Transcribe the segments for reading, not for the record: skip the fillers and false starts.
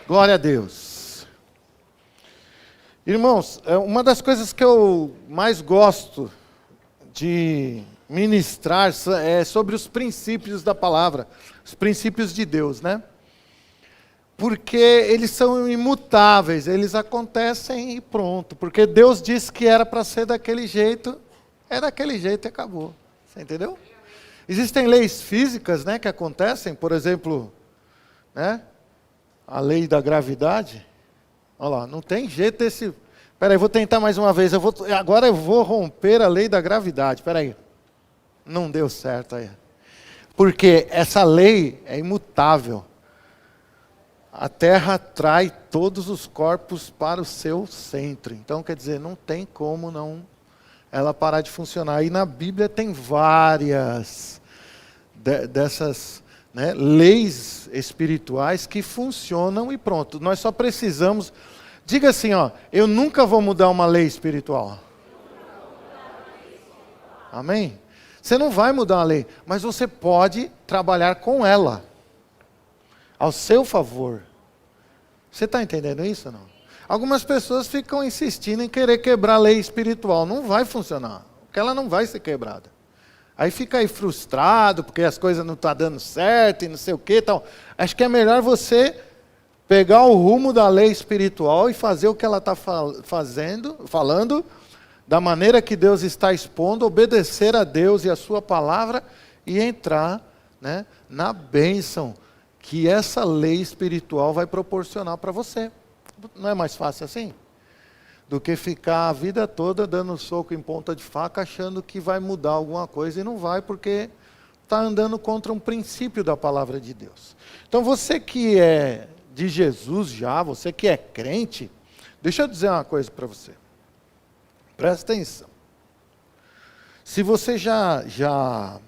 Glória a Deus. Irmãos, uma das coisas que eu mais gosto de ministrar é sobre os princípios da palavra, os princípios de Deus, né? Porque eles são imutáveis, eles acontecem e pronto. Porque Deus disse que era para ser daquele jeito, é daquele jeito e acabou. Você entendeu? Existem leis físicas, né, que acontecem, por exemplo, né, a lei da gravidade. Olha lá, não tem jeito desse... Espera aí, vou tentar mais uma vez. Agora eu vou romper a lei da gravidade. Espera aí. Não deu certo aí. Porque essa lei é imutável. A Terra atrai todos os corpos para o seu centro. Então, quer dizer, não tem como não ela parar de funcionar. E na Bíblia tem várias dessas, né, leis espirituais que funcionam e pronto. Nós só precisamos... Diga assim, ó, eu nunca vou mudar uma lei espiritual. Amém? Você não vai mudar uma lei, mas você pode trabalhar com ela, ao seu favor. Você está entendendo isso ou não? Algumas pessoas ficam insistindo em querer quebrar a lei espiritual. Não vai funcionar, porque ela não vai ser quebrada. Aí fica aí frustrado, porque as coisas não estão dando certo e não sei o que. Tal. Acho que é melhor você pegar o rumo da lei espiritual e fazer o que ela está falando, da maneira que Deus está expondo, obedecer a Deus e a sua palavra e entrar, né, na bênção que essa lei espiritual vai proporcionar para você. Não é mais fácil assim? Do que ficar a vida toda dando soco em ponta de faca, achando que vai mudar alguma coisa e não vai, porque está andando contra um princípio da palavra de Deus. Então você que é de Jesus já, você que é crente, deixa eu dizer uma coisa para você. Presta atenção. Se você já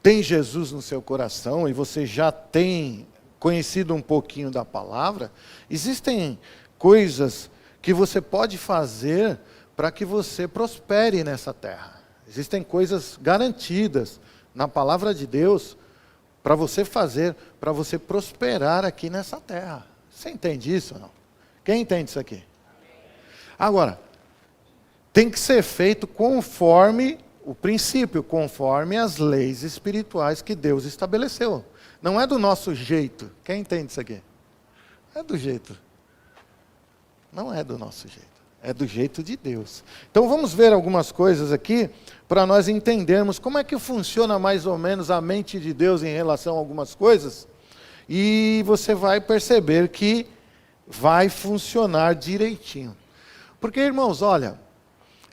tem Jesus no seu coração e você já tem conhecido um pouquinho da palavra, existem coisas que você pode fazer para que você prospere nessa terra. Existem coisas garantidas na palavra de Deus para você fazer, para você prosperar aqui nessa terra. Você entende isso ou não? Quem entende isso aqui? Agora, tem que ser feito conforme o princípio, conforme as leis espirituais que Deus estabeleceu. Não é do nosso jeito. Quem entende isso aqui? É do jeito. Não é do nosso jeito. É do jeito de Deus. Então vamos ver algumas coisas aqui para nós entendermos como é que funciona mais ou menos a mente de Deus em relação a algumas coisas. E você vai perceber que vai funcionar direitinho. Porque, irmãos, olha,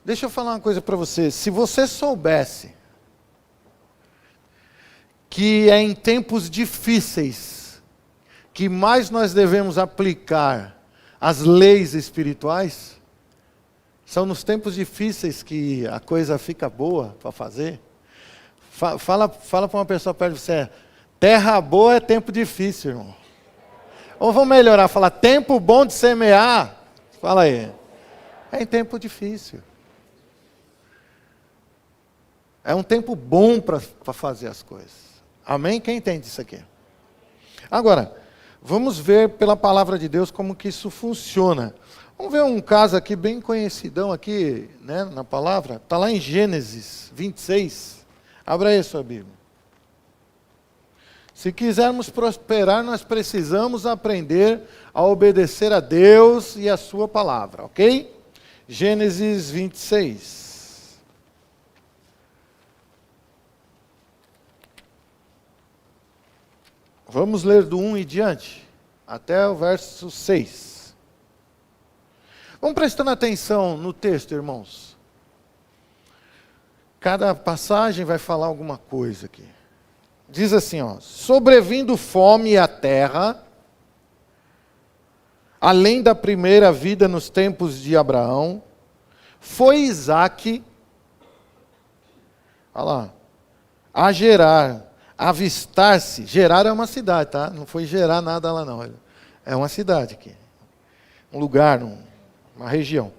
deixa eu falar uma coisa para você. Se você soubesse que é em tempos difíceis que mais nós devemos aplicar as leis espirituais, são nos tempos difíceis que a coisa fica boa para fazer. Fala para uma pessoa perto de você, terra boa é tempo difícil, irmão. Ou vamos melhorar, fala, tempo bom de semear. Fala aí. É em tempo difícil. É um tempo bom para fazer as coisas. Amém? Quem entende isso aqui? Agora, vamos ver pela palavra de Deus como que isso funciona. Vamos ver um caso aqui bem conhecidão aqui, né, na palavra. Está lá em Gênesis 26. Abra aí a sua Bíblia. Se quisermos prosperar, nós precisamos aprender a obedecer a Deus e a sua palavra, ok? Gênesis 26. Vamos ler do 1 e diante, até o verso 6. Vamos prestando atenção no texto, irmãos. Cada passagem vai falar alguma coisa aqui. Diz assim, ó, sobrevindo fome à terra, além da primeira vida nos tempos de Abraão, foi Isaque, olha lá, a gerar, avistar-se. Gerar é uma cidade, tá? Não foi gerar nada lá não. É uma cidade aqui. Um lugar, uma região.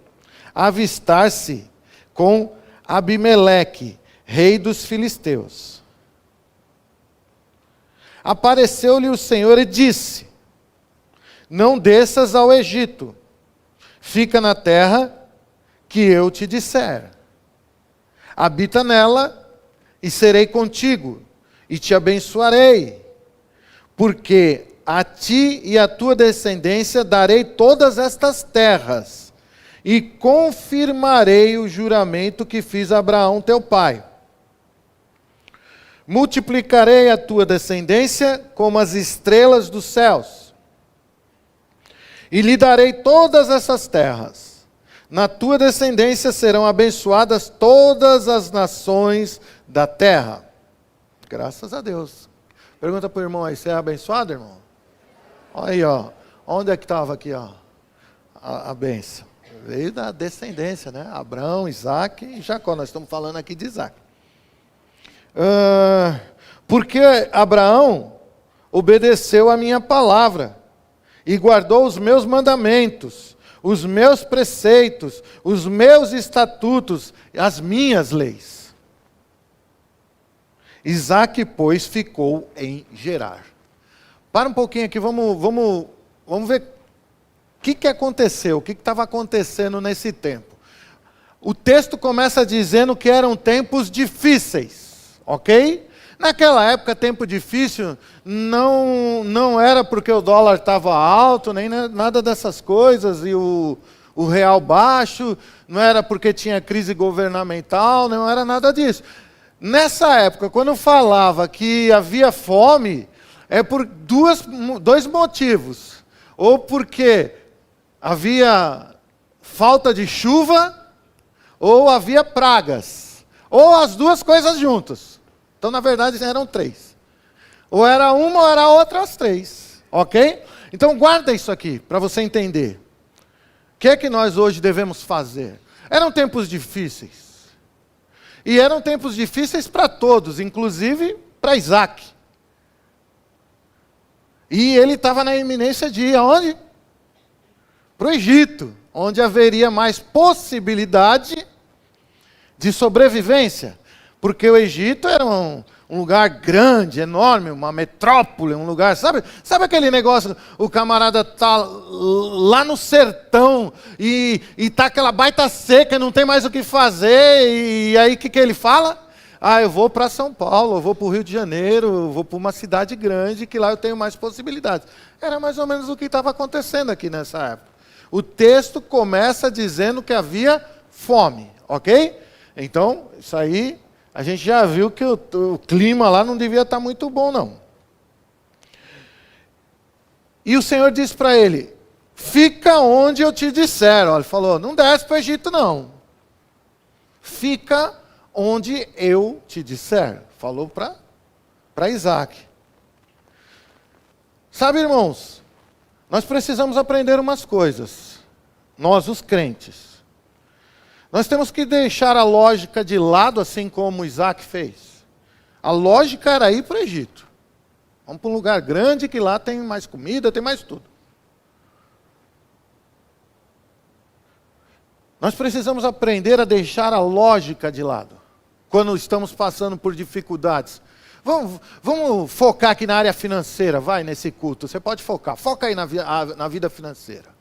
Avistar-se com Abimeleque, rei dos filisteus. Apareceu-lhe o Senhor e disse, não desças ao Egito. Fica na terra que eu te disser. Habita nela e serei contigo, e te abençoarei, porque a ti e à tua descendência darei todas estas terras, e confirmarei o juramento que fiz a Abraão teu pai. Multiplicarei a tua descendência como as estrelas dos céus, e lhe darei todas essas terras. Na tua descendência serão abençoadas todas as nações da terra. Graças a Deus. Pergunta para o irmão aí, você é abençoado, irmão? Olha aí, ó. Onde é que estava aqui, ó? A bênção. Veio da descendência, né? Abraão, Isaac e Jacó. Nós estamos falando aqui de Isaac. Porque Abraão obedeceu a minha palavra e guardou os meus mandamentos, os meus preceitos, os meus estatutos, as minhas leis. Isaac, pois, ficou em Gerar. Para um pouquinho aqui, vamos ver o que aconteceu, o que estava acontecendo nesse tempo. O texto começa dizendo que eram tempos difíceis, ok? Naquela época, tempo difícil não era porque o dólar estava alto, nem nada dessas coisas, e o real baixo, não era porque tinha crise governamental, não era nada disso. Nessa época, quando falava que havia fome, é por dois motivos. Ou porque havia falta de chuva, ou havia pragas. Ou as duas coisas juntas. Então, na verdade, eram três. Ou era uma, ou era outra, as três. Ok? Então, guarda isso aqui, para você entender. O que é que nós hoje devemos fazer? Eram tempos difíceis. E eram tempos difíceis para todos, inclusive para Isaac. E ele estava na iminência de ir aonde? Para o Egito, onde haveria mais possibilidade de sobrevivência. Porque o Egito era um lugar grande, enorme, uma metrópole, um lugar... Sabe aquele negócio, o camarada está lá no sertão e está aquela baita seca, não tem mais o que fazer, e aí o que ele fala? Eu vou para São Paulo, eu vou para o Rio de Janeiro, eu vou para uma cidade grande, que lá eu tenho mais possibilidades. Era mais ou menos o que estava acontecendo aqui nessa época. O texto começa dizendo que havia fome, ok? Então, isso aí... A gente já viu que o clima lá não devia estar muito bom, não. E o Senhor disse para ele, fica onde eu te disser. Olha, ele falou, não desce para o Egito, não. Fica onde eu te disser. Falou para Isaac. Sabe, irmãos, nós precisamos aprender umas coisas. Nós, os crentes. Nós temos que deixar a lógica de lado, assim como Isaac fez. A lógica era ir para o Egito. Vamos para um lugar grande que lá tem mais comida, tem mais tudo. Nós precisamos aprender a deixar a lógica de lado. Quando estamos passando por dificuldades. Vamos focar aqui na área financeira, vai nesse culto. Você pode focar. Foca aí na vida financeira.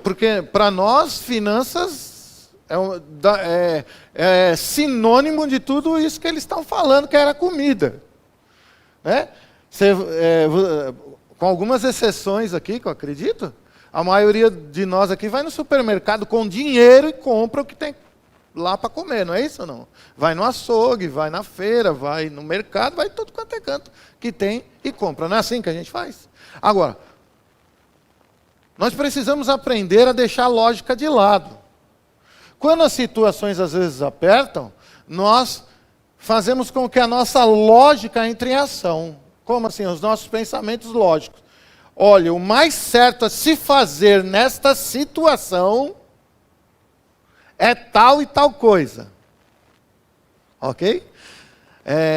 Porque para nós, finanças é sinônimo de tudo isso que eles estão falando, que era comida. Né? Com algumas exceções aqui, que eu acredito, a maioria de nós aqui vai no supermercado com dinheiro e compra o que tem lá para comer, não é isso ou não? Vai no açougue, vai na feira, vai no mercado, vai tudo quanto é canto que tem e compra. Não é assim que a gente faz? Agora, nós precisamos aprender a deixar a lógica de lado. Quando as situações às vezes apertam, nós fazemos com que a nossa lógica entre em ação. Como assim? Os nossos pensamentos lógicos. Olha, o mais certo a se fazer nesta situação é tal e tal coisa. Ok?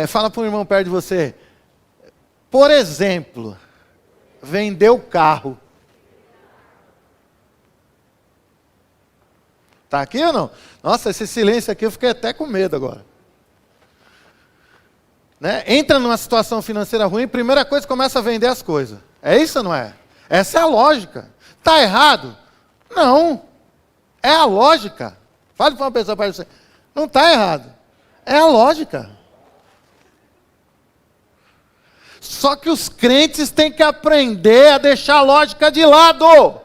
Fala para um irmão perto de você. Por exemplo, vender o carro. Está aqui ou não? Nossa, esse silêncio aqui eu fiquei até com medo agora. né, entra numa situação financeira ruim, primeira coisa, começa a vender as coisas. É isso ou não é? Essa é a lógica. Está errado? Não. É a lógica. Fale para uma pessoa para você. Não está errado. É a lógica. Só que os crentes têm que aprender a deixar a lógica de lado.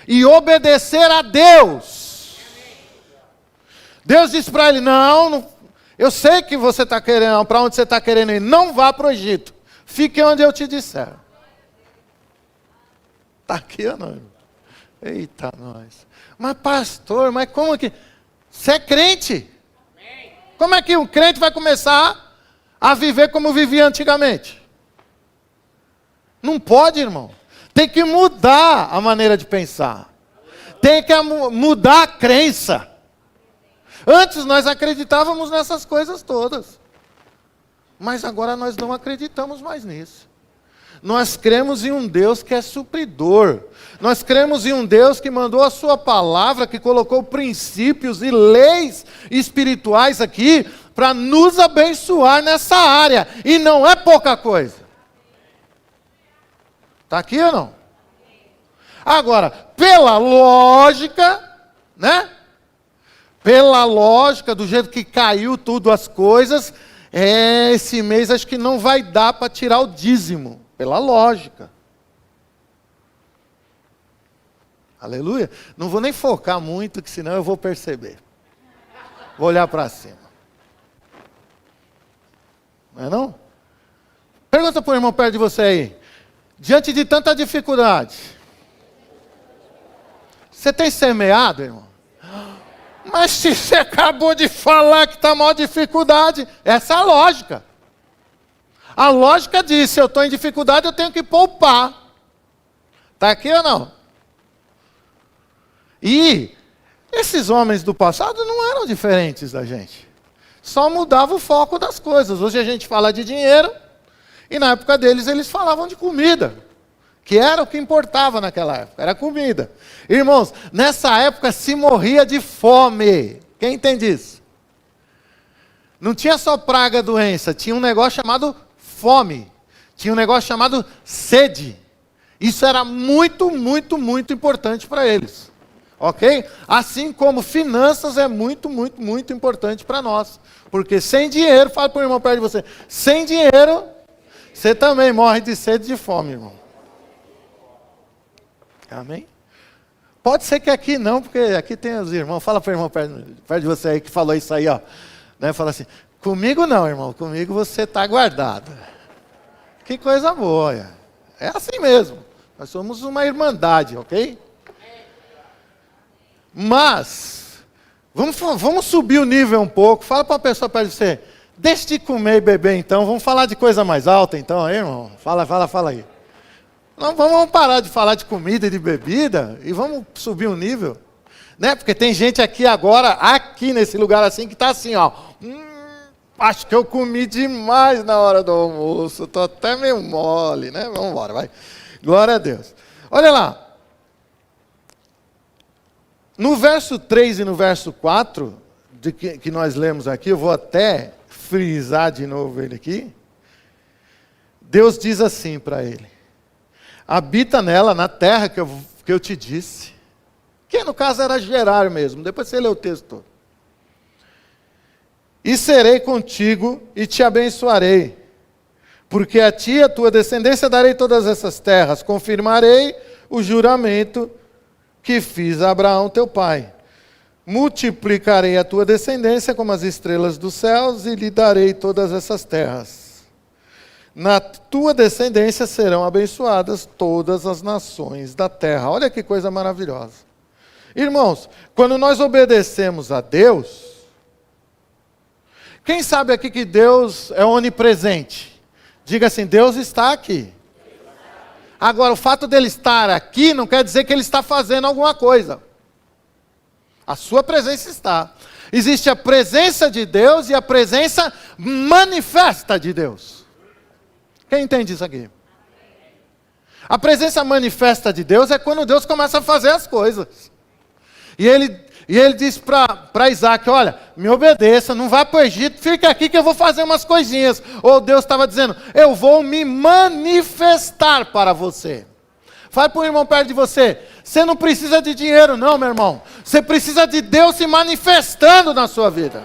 E obedecer a Deus. Deus disse para ele, não, eu sei que você está querendo, para onde você está querendo ir, não vá para o Egito. Fique onde eu te disser. Está aqui ou não? Eita, nós. Mas pastor, mas como que... Você é crente? Como é que um crente vai começar a viver como vivia antigamente? Não pode, irmão. Tem que mudar a maneira de pensar. Tem que mudar a crença. Antes nós acreditávamos nessas coisas todas. Mas agora nós não acreditamos mais nisso. Nós cremos em um Deus que é supridor. Nós cremos em um Deus que mandou a sua palavra, que colocou princípios e leis espirituais aqui para nos abençoar nessa área. E não é pouca coisa. Está aqui ou não? Agora, pela lógica, né? Pela lógica, do jeito que caiu tudo as coisas, esse mês acho que não vai dar para tirar o dízimo. Pela lógica. Aleluia. Não vou nem focar muito, que senão eu vou perceber. Vou olhar para cima. Não é não? Pergunta para o irmão perto de você aí. Diante de tanta dificuldade, você tem semeado, irmão? Mas se você acabou de falar que está maior dificuldade, essa é a lógica. A lógica diz, se eu estou em dificuldade, eu tenho que poupar. Está aqui ou não? E esses homens do passado não eram diferentes da gente. Só mudava o foco das coisas. Hoje a gente fala de dinheiro, e na época deles eles falavam de comida. Que era o que importava naquela época, era comida. Irmãos, nessa época se morria de fome. Quem entende isso? Não tinha só praga, doença, tinha um negócio chamado fome. Tinha um negócio chamado sede. Isso era muito, muito, muito importante para eles. Ok? Assim como finanças é muito, muito, muito importante para nós. Porque sem dinheiro, fala para o irmão perto de você, sem dinheiro, você também morre de sede e de fome, irmão. Amém? Pode ser que aqui não, porque aqui tem os irmãos. Fala para o irmão perto de você aí que falou isso aí, ó. Né? Fala assim, comigo não, irmão, comigo você está guardado. Que coisa boa. É assim mesmo. Nós somos uma irmandade, ok? Mas, vamos subir o nível um pouco. Fala para a pessoa perto de você, deixa de comer e beber então, vamos falar de coisa mais alta então, aí, irmão? Fala aí. Não, vamos parar de falar de comida e de bebida e vamos subir um nível. Né? Porque tem gente aqui agora, aqui nesse lugar assim, que está assim, ó. Acho que eu comi demais na hora do almoço, estou até meio mole, né? Vamos embora, vai. Glória a Deus. Olha lá. No verso 3 e no verso 4, que nós lemos aqui, eu vou até frisar de novo ele aqui. Deus diz assim para ele. Habita nela, na terra que eu te disse. Que no caso era Gerar mesmo. Depois você lê o texto todo. E serei contigo e te abençoarei. Porque a ti e a tua descendência darei todas essas terras. Confirmarei o juramento que fiz a Abraão teu pai. Multiplicarei a tua descendência como as estrelas dos céus e lhe darei todas essas terras. Na tua descendência serão abençoadas todas as nações da terra. Olha que coisa maravilhosa. Irmãos, quando nós obedecemos a Deus, quem sabe aqui que Deus é onipresente? Diga assim, Deus está aqui. Agora, o fato dele estar aqui não quer dizer que ele está fazendo alguma coisa. A sua presença está. Existe a presença de Deus e a presença manifesta de Deus. Quem entende isso aqui? A presença manifesta de Deus é quando Deus começa a fazer as coisas. E E ele disse para Isaac, olha, me obedeça, não vá para o Egito, fica aqui que eu vou fazer umas coisinhas. Ou Deus estava dizendo, eu vou me manifestar para você. Fale para o irmão perto de você, você não precisa de dinheiro não, meu irmão. Você precisa de Deus se manifestando na sua vida.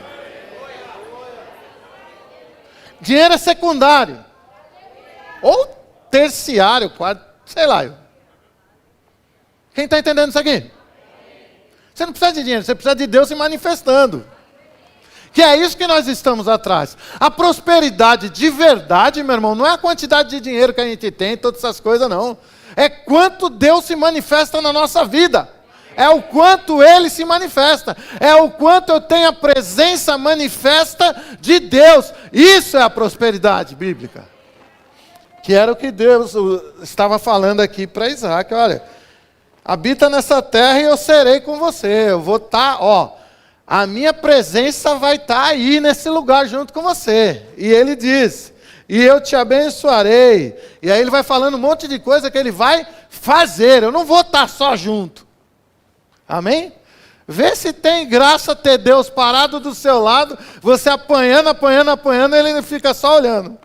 Dinheiro é secundário. Ou terciário, quarto, sei lá. Quem está entendendo isso aqui? Você não precisa de dinheiro, você precisa de Deus se manifestando. Que é isso que nós estamos atrás. A prosperidade de verdade, meu irmão, não é a quantidade de dinheiro que a gente tem, todas essas coisas não. É quanto Deus se manifesta na nossa vida. É o quanto Ele se manifesta. É o quanto eu tenho a presença manifesta de Deus. Isso é a prosperidade bíblica. Que era o que Deus estava falando aqui para Isaac. Olha, habita nessa terra e eu serei com você. Eu vou estar, a minha presença vai estar aí nesse lugar junto com você. E ele diz, e eu te abençoarei. E aí ele vai falando um monte de coisa que ele vai fazer. Eu não vou estar só junto. Amém? Vê se tem graça ter Deus parado do seu lado, você apanhando, ele não fica só olhando.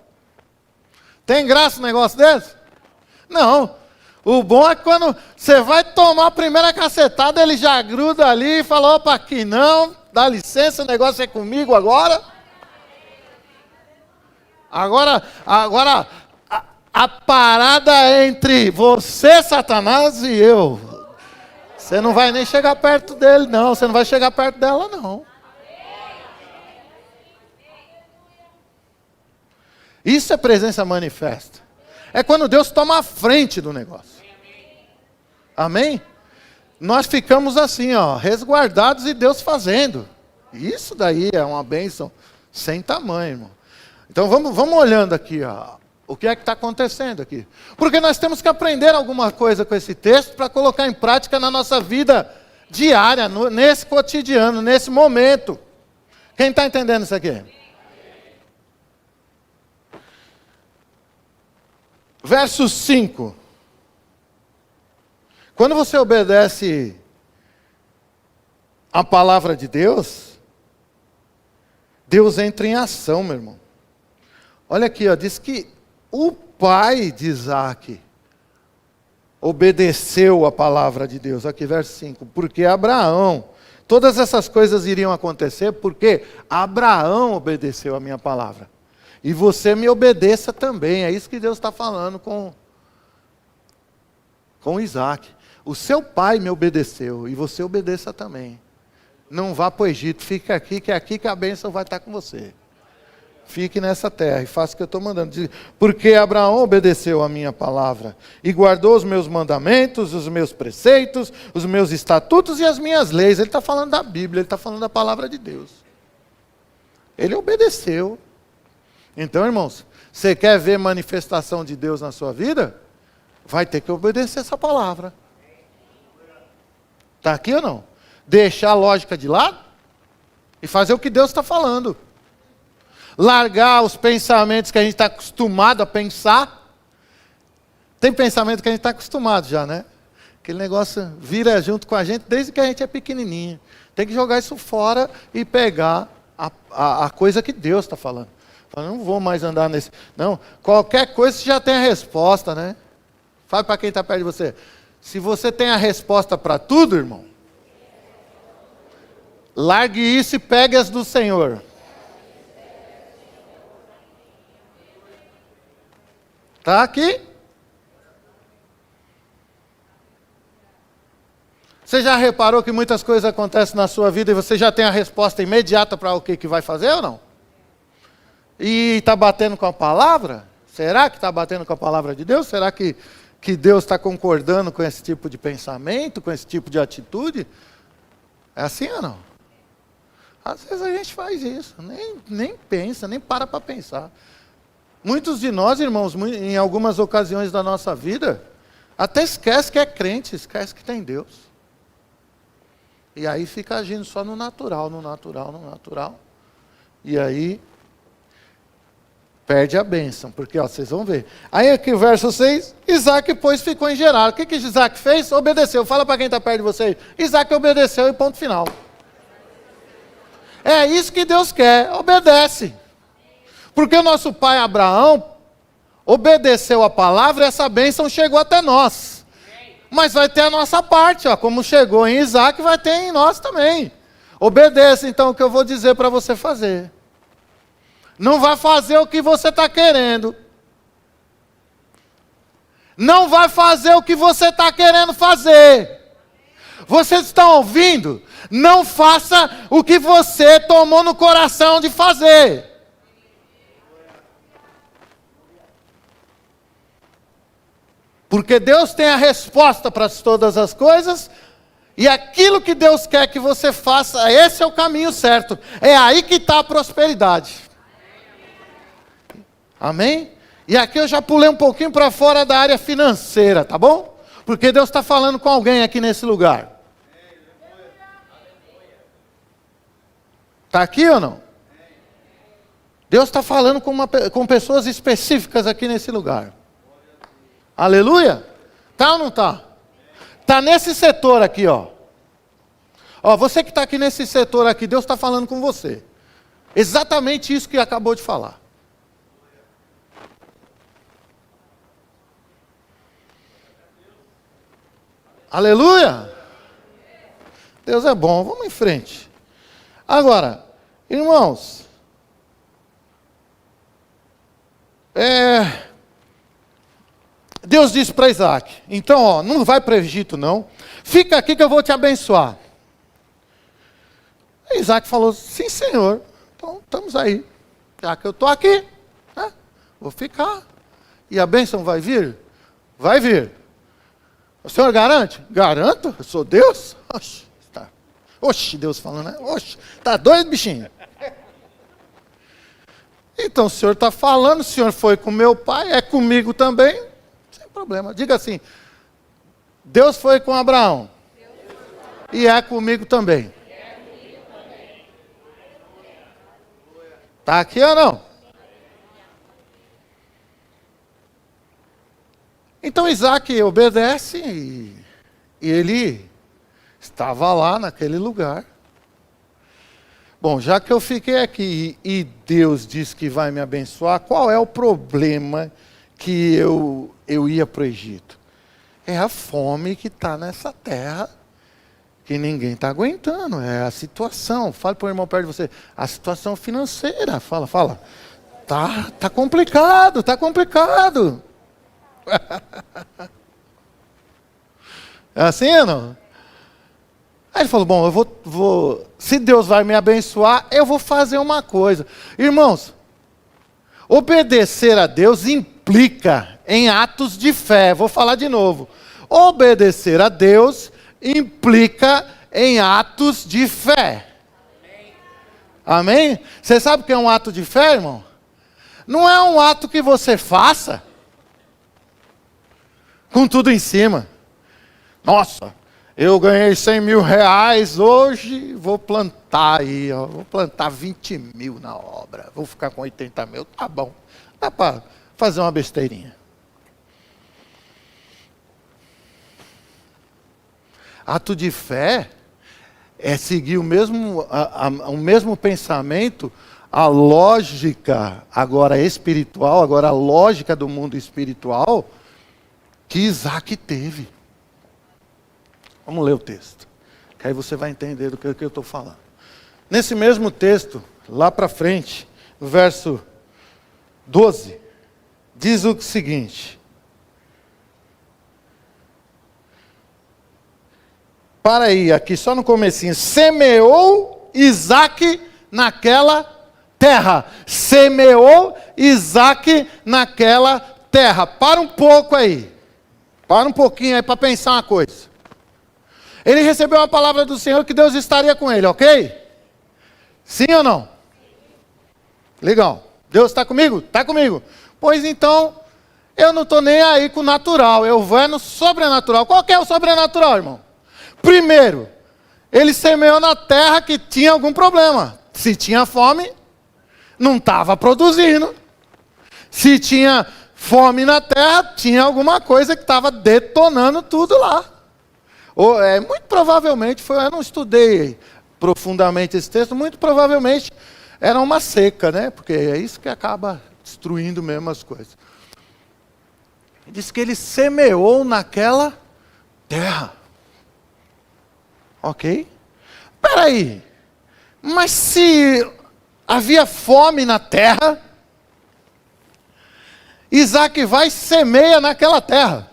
Tem graça um negócio desse? Não. O bom é que quando você vai tomar a primeira cacetada, ele já gruda ali e fala, opa, aqui não, dá licença, o negócio é comigo agora. Agora a parada é entre você, Satanás, e eu. Você não vai nem chegar perto dele, não. Você não vai chegar perto dela, não. Isso é presença manifesta. É quando Deus toma a frente do negócio. Amém? Nós ficamos assim, resguardados e Deus fazendo. Isso daí é uma bênção sem tamanho, irmão. Então vamos olhando aqui, o que é que está acontecendo aqui. Porque nós temos que aprender alguma coisa com esse texto para colocar em prática na nossa vida diária, nesse cotidiano, nesse momento. Quem está entendendo isso aqui? Verso 5. Quando você obedece a palavra de Deus, Deus entra em ação, meu irmão. Olha aqui, diz que o pai de Isaac obedeceu a palavra de Deus. Aqui, verso 5. Porque Abraão, todas essas coisas iriam acontecer porque Abraão obedeceu a minha palavra. E você me obedeça também. É isso que Deus está falando com Isaac. O seu pai me obedeceu e você obedeça também. Não vá para o Egito, fique aqui, que é aqui que a bênção vai estar com você. Fique nessa terra e faça o que eu estou mandando. Porque Abraão obedeceu a minha palavra e guardou os meus mandamentos, os meus preceitos, os meus estatutos e as minhas leis. Ele está falando da Bíblia, ele está falando da palavra de Deus. Ele obedeceu. Então, irmãos, você quer ver manifestação de Deus na sua vida? Vai ter que obedecer essa palavra. Está aqui ou não? Deixar a lógica de lado e fazer o que Deus está falando. Largar os pensamentos que a gente está acostumado a pensar. Tem pensamento que a gente está acostumado já, né? Aquele negócio vira junto com a gente desde que a gente é pequenininho. Tem que jogar isso fora e pegar a coisa que Deus está falando. Fala, não vou mais andar nesse... Não, qualquer coisa você já tem a resposta, né? Fala para quem está perto de você. Se você tem a resposta para tudo, irmão, largue isso e pegue as do Senhor. Está aqui? Você já reparou que muitas coisas acontecem na sua vida e você já tem a resposta imediata para o que vai fazer ou não? E está batendo com a palavra? Será que está batendo com a palavra de Deus? Será que Deus está concordando com esse tipo de pensamento, com esse tipo de atitude? É assim ou não? Às vezes a gente faz isso, nem pensa, nem para pensar. Muitos de nós, irmãos, em algumas ocasiões da nossa vida, até esquece que é crente, esquece que tem Deus. E aí fica agindo só no natural. E aí perde a bênção, porque vocês vão ver. Aí aqui o verso 6, Isaac, pois, ficou em Gerar. O que Isaac fez? Obedeceu. Fala para quem está perto de vocês. Isaac obedeceu e ponto final. É isso que Deus quer, obedece. Porque o nosso pai Abraão obedeceu a palavra e essa bênção chegou até nós. Mas vai ter a nossa parte, ó, como chegou em Isaac, vai ter em nós também. Obedeça então o que eu vou dizer para você fazer. Não vai fazer o que você está querendo. Não vai fazer o que você está querendo fazer. Vocês estão ouvindo? Não faça o que você tomou no coração de fazer. Porque Deus tem a resposta para todas as coisas, e aquilo que Deus quer que você faça, esse é o caminho certo. É aí que está a prosperidade. Amém? E aqui eu já pulei um pouquinho para fora da área financeira, tá bom? Porque Deus está falando com alguém aqui nesse lugar. Está aqui ou não? Deus está falando com pessoas específicas aqui nesse lugar. Aleluia? Tá ou não tá? Tá nesse setor aqui, ó. Ó, você que está aqui nesse setor aqui, Deus está falando com você. Exatamente isso que acabou de falar. Aleluia? Deus é bom, vamos em frente. Agora, irmãos, Deus disse para Isaac, então, ó, não vai para o Egito não, fica aqui que eu vou te abençoar. E Isaac falou, sim senhor, então estamos aí, já que eu estou aqui, né, vou ficar, e a bênção vai vir? Vai vir. O senhor garante? Garanto, eu sou Deus. Oxe, Deus falando, né? Oxe, tá doido, bichinho? Então o senhor está falando, o senhor foi com meu pai, é comigo também, sem problema. Diga assim, Deus foi com Abraão, e é comigo também. Está aqui ou não? Então Isaac obedece e ele estava lá naquele lugar. Bom, já que eu fiquei aqui e Deus disse que vai me abençoar, qual é o problema que eu ia para o Egito? É a fome que está nessa terra, que ninguém está aguentando, é a situação. Fale para o irmão perto de você, a situação financeira, fala. Tá complicado, tá complicado. É assim ou não? Aí ele falou, bom, eu vou, se Deus vai me abençoar, eu vou fazer uma coisa. Irmãos, obedecer a Deus implica em atos de fé. Vou falar de novo. Obedecer a Deus implica em atos de fé. Amém? Você sabe o que é um ato de fé, irmão? Não é um ato que você faça com tudo em cima. Nossa, eu ganhei 100 mil reais hoje, vou plantar aí, ó, vou plantar 20 mil na obra, vou ficar com 80 mil, tá bom, dá para fazer uma besteirinha. Ato de fé é seguir o mesmo pensamento, a lógica agora espiritual, agora a lógica do mundo espiritual, que Isaac teve. Vamos ler o texto, que aí você vai entender do que eu estou falando. Nesse mesmo texto, lá para frente, no verso 12, diz o seguinte. Para aí, aqui só no comecinho. Semeou Isaac naquela terra. Semeou Isaac naquela terra. Para um pouco aí. Para um pouquinho aí para pensar uma coisa. Ele recebeu a palavra do Senhor que Deus estaria com ele, ok? Sim ou não? Legal. Deus está comigo? Está comigo. Pois então, eu não estou nem aí com o natural. Eu vou no sobrenatural. Qual que é o sobrenatural, irmão? Primeiro, ele semeou na terra que tinha algum problema. Se tinha fome, não estava produzindo. Se tinha fome na terra, tinha alguma coisa que estava detonando tudo lá. Ou, muito provavelmente, eu não estudei profundamente esse texto, muito provavelmente era uma seca, né? Porque é isso que acaba destruindo mesmo as coisas. Diz que ele semeou naquela terra. Ok? Espera aí. Mas se havia fome na terra, Isaac vai e semeia naquela terra.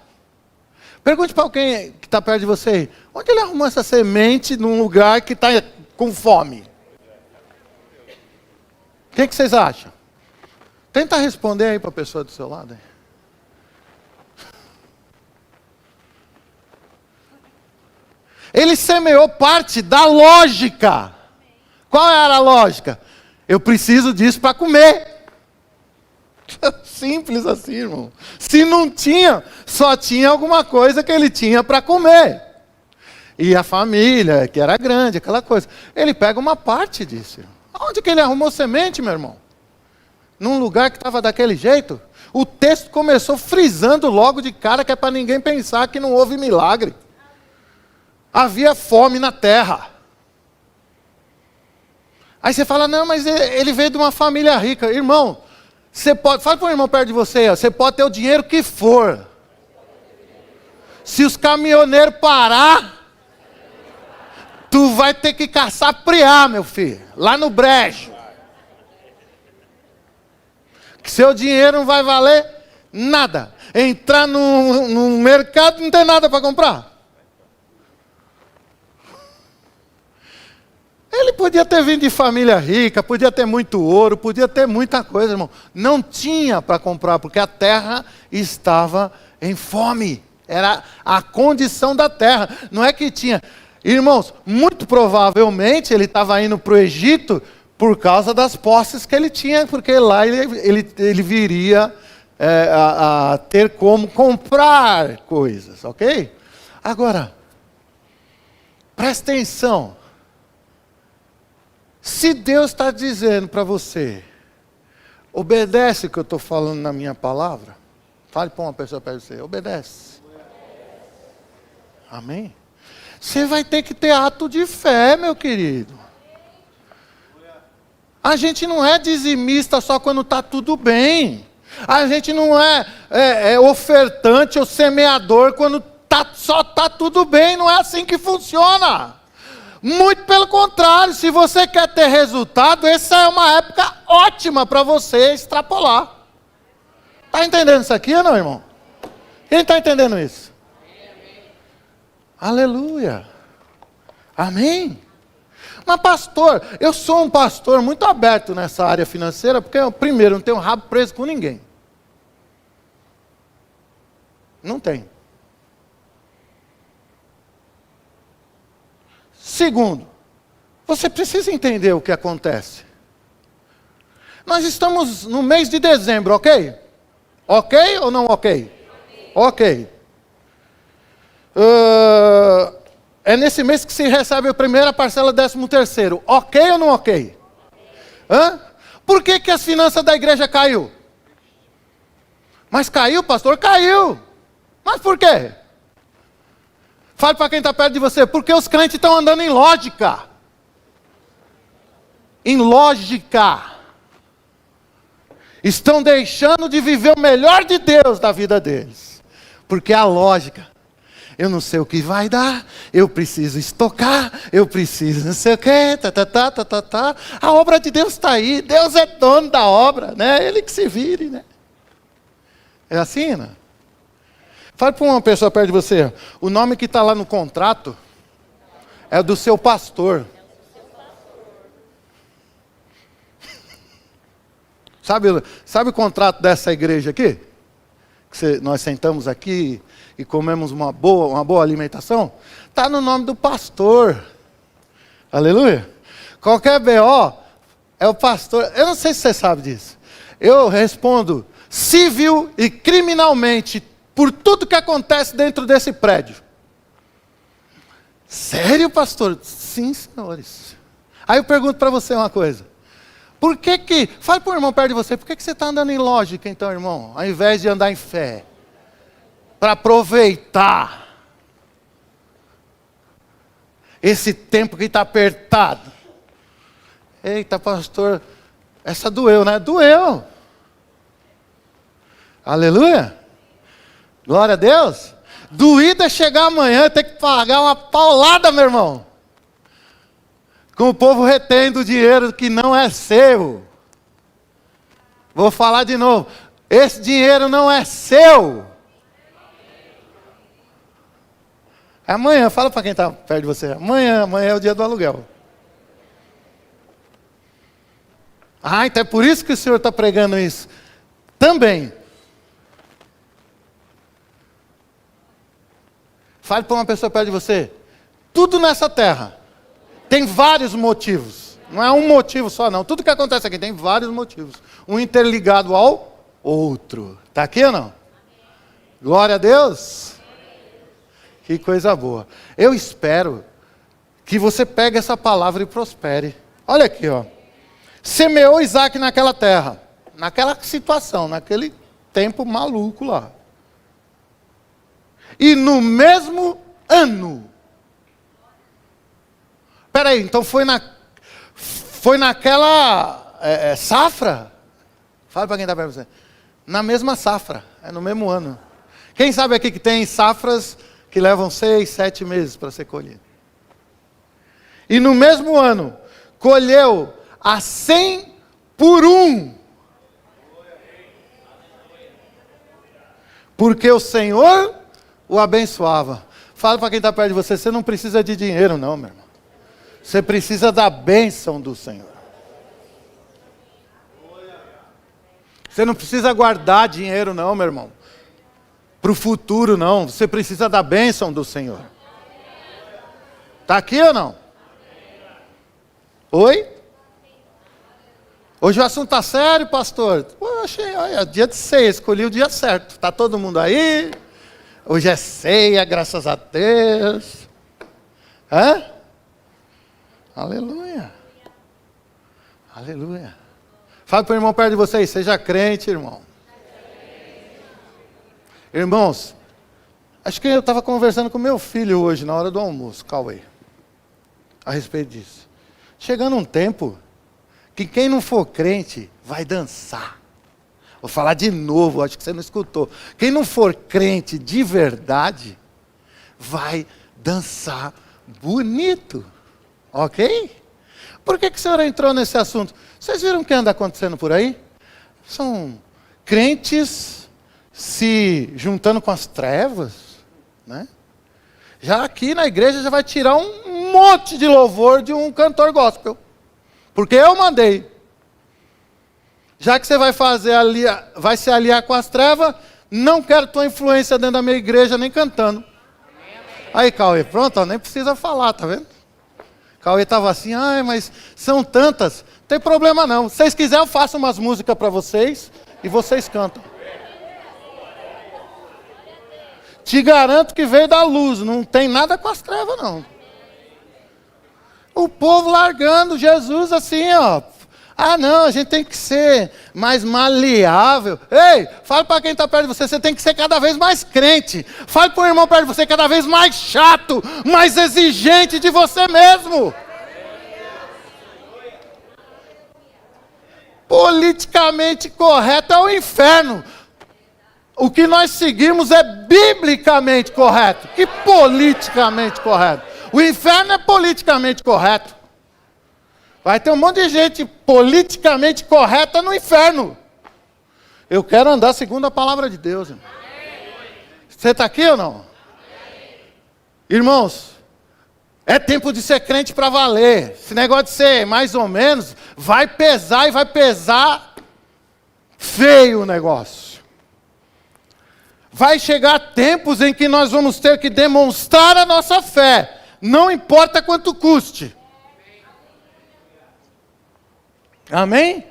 Pergunte para alguém que está perto de você, onde ele arrumou essa semente num lugar que está com fome? O que vocês acham? Tenta responder aí para a pessoa do seu lado. Ele semeou parte da lógica. Qual era a lógica? Eu preciso disso para comer. Simples assim, irmão. Se não tinha, só tinha alguma coisa que ele tinha para comer. E a família, que era grande, aquela coisa. Ele pega uma parte disso. Onde que ele arrumou semente, meu irmão? Num lugar que estava daquele jeito? O texto começou frisando logo de cara que é para ninguém pensar que não houve milagre. Havia fome na terra. Aí você fala, não, mas ele veio de uma família rica. Irmão, você pode, fala para o irmão perto de você, ó, você pode ter o dinheiro que for. Se os caminhoneiros parar, tu vai ter que caçar preá, meu filho, lá no brejo. Que seu dinheiro não vai valer nada. Entrar no mercado não tem nada para comprar. Ele podia ter vindo de família rica, podia ter muito ouro, podia ter muita coisa, irmão. Não tinha para comprar, porque a terra estava em fome. Era a condição da terra. Não é que tinha. Irmãos, muito provavelmente ele estava indo para o Egito por causa das posses que ele tinha, porque lá ele viria a ter como comprar coisas, ok? Agora, presta atenção. Se Deus está dizendo para você, obedece o que eu estou falando na minha palavra, fale para uma pessoa perto de você, obedece. Amém? Você vai ter que ter ato de fé, meu querido. A gente não é dizimista só quando está tudo bem. A gente não é ofertante ou semeador quando só está tudo bem. Não é assim que funciona. Muito pelo contrário, se você quer ter resultado, essa é uma época ótima para você extrapolar. Está entendendo isso aqui ou não, irmão? Quem está entendendo isso? Amém. Aleluia. Amém? Mas pastor, eu sou um pastor muito aberto nessa área financeira, porque eu, primeiro, não tenho rabo preso com ninguém. Não tem. Segundo, você precisa entender o que acontece. Nós estamos no mês de dezembro, ok? Ok ou não ok? Ok. É nesse mês que se recebe a primeira parcela do 13º. Ok ou não ok? Hã? Por que as finanças da igreja caiu? Mas caiu, pastor? Caiu. Mas por quê? Fale para quem está perto de você, porque os crentes estão andando em lógica. Em lógica. Estão deixando de viver o melhor de Deus da vida deles. Porque a lógica, eu não sei o que vai dar, eu preciso estocar, eu preciso não sei o quê, A obra de Deus está aí, Deus é dono da obra, né? Ele que se vire, né? É assim, né? Fale para uma pessoa perto de você, o nome que está lá no contrato é do seu pastor. Sabe o contrato dessa igreja aqui? Que nós sentamos aqui e comemos uma boa alimentação? Está no nome do pastor. Aleluia. Qualquer BO é o pastor. Eu não sei se você sabe disso. Eu respondo civil e criminalmente por tudo que acontece dentro desse prédio. Sério, pastor? Sim, senhores. Aí eu pergunto para você uma coisa. Por que fale para o irmão perto de você, por que você está andando em lógica então, irmão? Ao invés de andar em fé. Para aproveitar. Esse tempo que está apertado. Eita, pastor, essa doeu, né? Doeu. Aleluia. Glória a Deus. Doído é chegar amanhã e ter que pagar uma paulada, meu irmão. Com o povo retendo o dinheiro que não é seu. Vou falar de novo. Esse dinheiro não é seu. Amanhã, fala para quem está perto de você. Amanhã é o dia do aluguel. Ah, então é por isso que o Senhor está pregando isso. Também. Fale para uma pessoa perto de você. Tudo nessa terra tem vários motivos. Não é um motivo só, não. Tudo que acontece aqui tem vários motivos. Um interligado ao outro. Está aqui ou não? Glória a Deus. Que coisa boa. Eu espero que você pegue essa palavra e prospere. Olha aqui, ó. Semeou Isaac naquela terra. Naquela situação, naquele tempo maluco lá. E no mesmo ano. Peraí, então foi naquela safra? Fala para quem está perto de você. Na mesma safra, é no mesmo ano. Quem sabe aqui que tem safras que levam 6, 7 meses para ser colhido. E no mesmo ano, colheu a 100 por 1. Porque o Senhor o abençoava. Fala para quem está perto de você, você não precisa de dinheiro não, meu irmão. Você precisa da bênção do Senhor. Você não precisa guardar dinheiro não, meu irmão. Para o futuro não, você precisa da bênção do Senhor. Está aqui ou não? Oi? Hoje o assunto está sério, pastor? Poxa, olha, dia de ceia, escolhi o dia certo. Está todo mundo aí? Hoje é ceia, graças a Deus. Hã? Aleluia. Aleluia. Fala para o irmão perto de vocês, seja crente, irmão. Irmãos, acho que eu estava conversando com meu filho hoje, na hora do almoço, Cauê, a respeito disso. Chegando um tempo que quem não for crente vai dançar. Vou falar de novo, acho que você não escutou. Quem não for crente de verdade, vai dançar bonito. Ok? Por que o senhor entrou nesse assunto? Vocês viram o que anda acontecendo por aí? São crentes se juntando com as trevas, né? Já aqui na igreja já vai tirar um monte de louvor de um cantor gospel. Porque eu mandei. Já que você vai vai se aliar com as trevas, não quero tua influência dentro da minha igreja, nem cantando. Aí, Cauê, pronto, ó, nem precisa falar, tá vendo? Cauê estava assim, mas são tantas. Não tem problema não. Se vocês quiserem, eu faço umas músicas para vocês e vocês cantam. Te garanto que veio da luz, não tem nada com as trevas não. O povo largando Jesus assim, ó. Ah não, a gente tem que ser mais maleável. Ei, fala para quem está perto de você, você tem que ser cada vez mais crente. Fale para o irmão perto de você, cada vez mais chato, mais exigente de você mesmo. Politicamente correto é o inferno. O que nós seguimos é biblicamente correto. Que politicamente correto? O inferno é politicamente correto. Vai ter um monte de gente politicamente correta no inferno. Eu quero andar segundo a palavra de Deus. Irmão. Você está aqui ou não? Irmãos, é tempo de ser crente para valer. Esse negócio de ser mais ou menos, vai pesar e vai pesar feio o negócio. Vai chegar tempos em que nós vamos ter que demonstrar a nossa fé. Não importa quanto custe. Amém?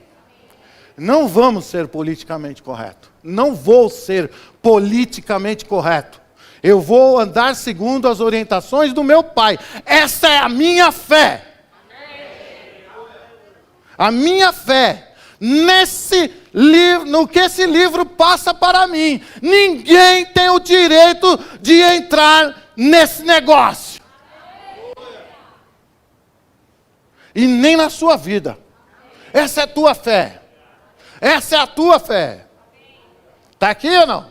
Não vamos ser politicamente correto. Não vou ser politicamente correto. Eu vou andar segundo as orientações do meu Pai. Essa é a minha fé. A minha fé. No que esse livro passa para mim. Ninguém tem o direito de entrar nesse negócio. E nem na sua vida. Essa é a tua fé. Essa é a tua fé. Está aqui ou não?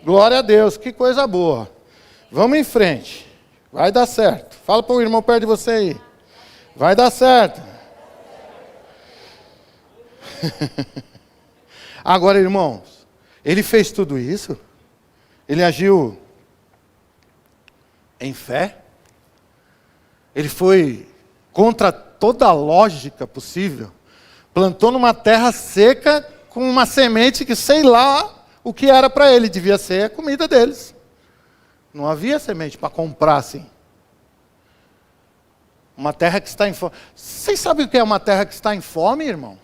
Glória a Deus, que coisa boa. Vamos em frente. Vai dar certo. Fala para o irmão perto de você aí. Vai dar certo. Agora, irmãos, ele fez tudo isso? Ele agiu em fé? Ele foi contra toda a lógica possível? Plantou numa terra seca com uma semente que sei lá o que era para ele. Devia ser a comida deles. Não havia semente para comprar assim. Uma terra que está em fome. Vocês sabem o que é uma terra que está em fome, irmãos?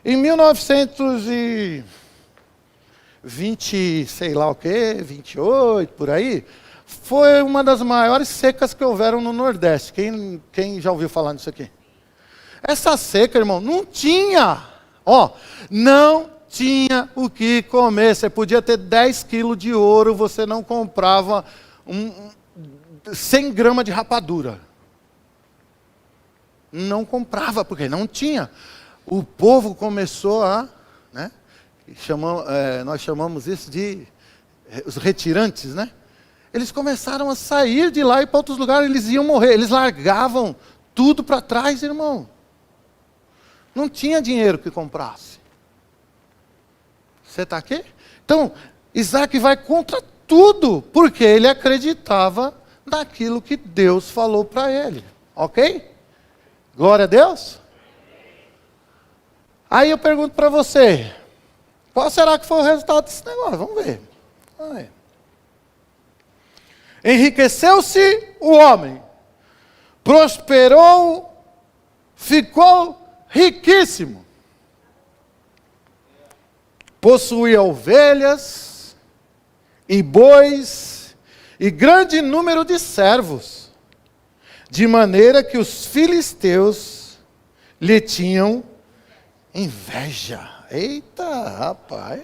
Em 1920, sei lá o quê, 28, por aí, foi uma das maiores secas que houveram no Nordeste. Quem já ouviu falar nisso aqui? Essa seca, irmão, não tinha. Não tinha o que comer. Você podia ter 10 quilos de ouro, você não comprava 100 gramas de rapadura. Não comprava, porque não tinha. O povo começou a, né, nós chamamos isso de os retirantes, né? Eles começaram a sair de lá e para outros lugares, eles iam morrer. Eles largavam tudo para trás, irmão. Não tinha dinheiro que comprasse. Você está aqui? Então, Isaac vai contra tudo, porque ele acreditava naquilo que Deus falou para ele. Ok? Glória a Deus. Aí eu pergunto para você, qual será que foi o resultado desse negócio? Vamos ver. Enriqueceu-se o homem, prosperou, ficou riquíssimo. Possuía ovelhas e bois e grande número de servos, de maneira que os filisteus lhe tinham inveja. Eita, rapaz.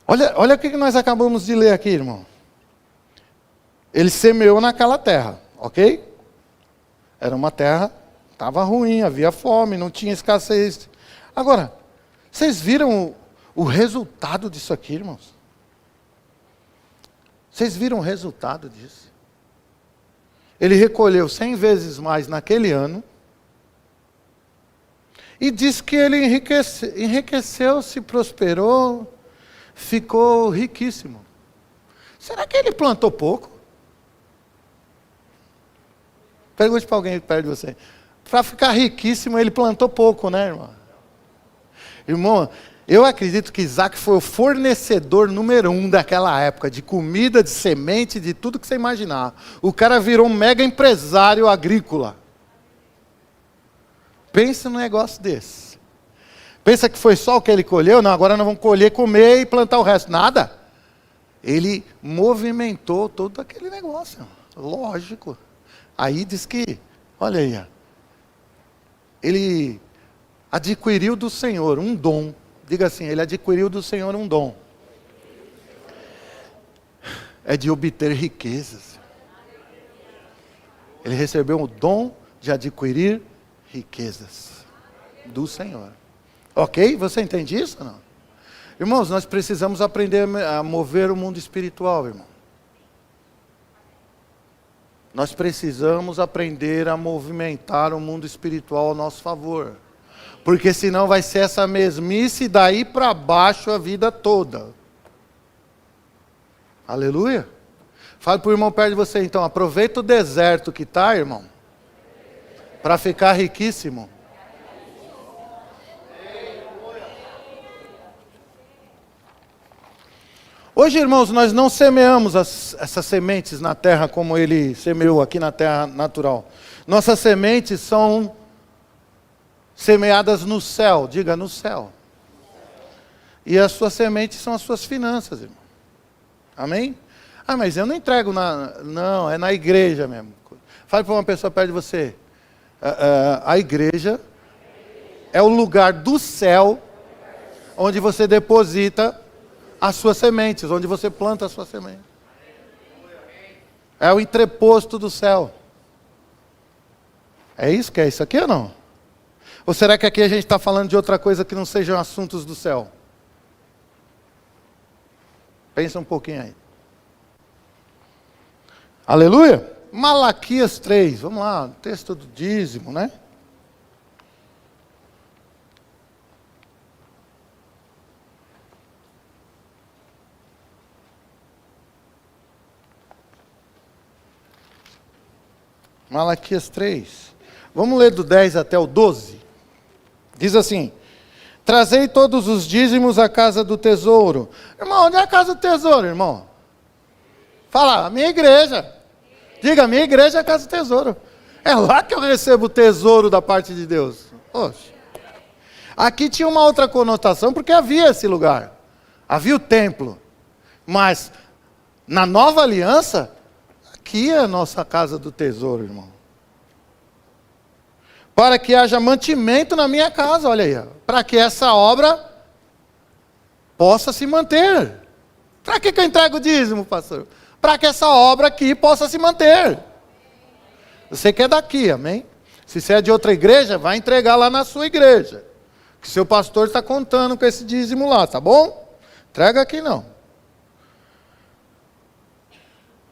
Olha o que nós acabamos de ler aqui, irmão. Ele semeou naquela terra, ok? Era uma terra, estava ruim, havia fome, não tinha escassez. Agora, vocês viram o resultado disso aqui, irmãos? Vocês viram o resultado disso? Ele recolheu 100 vezes mais naquele ano. E diz que ele enriqueceu-se, prosperou, ficou riquíssimo. Será que ele plantou pouco? Pergunte para alguém perto de você. Para ficar riquíssimo, ele plantou pouco, né, irmão? Irmão, eu acredito que Isaac foi o fornecedor número 1 daquela época, de comida, de semente, de tudo que você imaginar. O cara virou um mega empresário agrícola. Pensa num negócio desse. Pensa que foi só o que ele colheu? Não, agora nós vamos colher, comer e plantar o resto. Nada. Ele movimentou todo aquele negócio. Lógico. Aí diz que, olha aí, ele adquiriu do Senhor um dom. Diga assim, ele adquiriu do Senhor um dom. É de obter riquezas. Ele recebeu o dom de adquirir riquezas do Senhor. Ok? Você entende isso ou não? Irmãos, nós precisamos aprender a mover o mundo espiritual, irmão. Nós precisamos aprender a movimentar o mundo espiritual ao nosso favor. Porque senão vai ser essa mesmice daí para baixo a vida toda. Aleluia. Fale para o irmão perto de você então. Aproveita o deserto que está, irmão. Para ficar riquíssimo. Hoje, irmãos, nós não semeamos essas sementes na terra como ele semeou aqui na terra natural. Nossas sementes são semeadas no céu, diga no céu. E as suas sementes são as suas finanças, irmão. Amém? Ah, mas eu não entrego não, é na igreja mesmo. Fale para uma pessoa perto de você. A igreja é o lugar do céu onde você deposita as suas sementes, onde você planta as suas sementes. É o entreposto do céu. É isso que é isso aqui ou não? Ou será que aqui a gente está falando de outra coisa que não sejam assuntos do céu? Pensa um pouquinho aí. Aleluia? Malaquias 3, vamos lá, texto do dízimo, né? Malaquias 3. Vamos ler do 10 até o 12. Diz assim: trazei todos os dízimos à casa do tesouro. Irmão, onde é a casa do tesouro, irmão? Fala, a minha igreja. Diga, a minha igreja é a casa do tesouro. É lá que eu recebo o tesouro da parte de Deus. Oxe. Aqui tinha uma outra conotação, porque havia esse lugar. Havia o templo. Mas, na nova aliança, aqui é a nossa casa do tesouro, irmão. Para que haja mantimento na minha casa, olha aí. Para que essa obra possa se manter. Para que eu entrego o dízimo, pastor? Para que essa obra aqui possa se manter. Você que é daqui, amém? Se você é de outra igreja, vai entregar lá na sua igreja. Que seu pastor está contando com esse dízimo lá, tá bom? Entrega aqui não.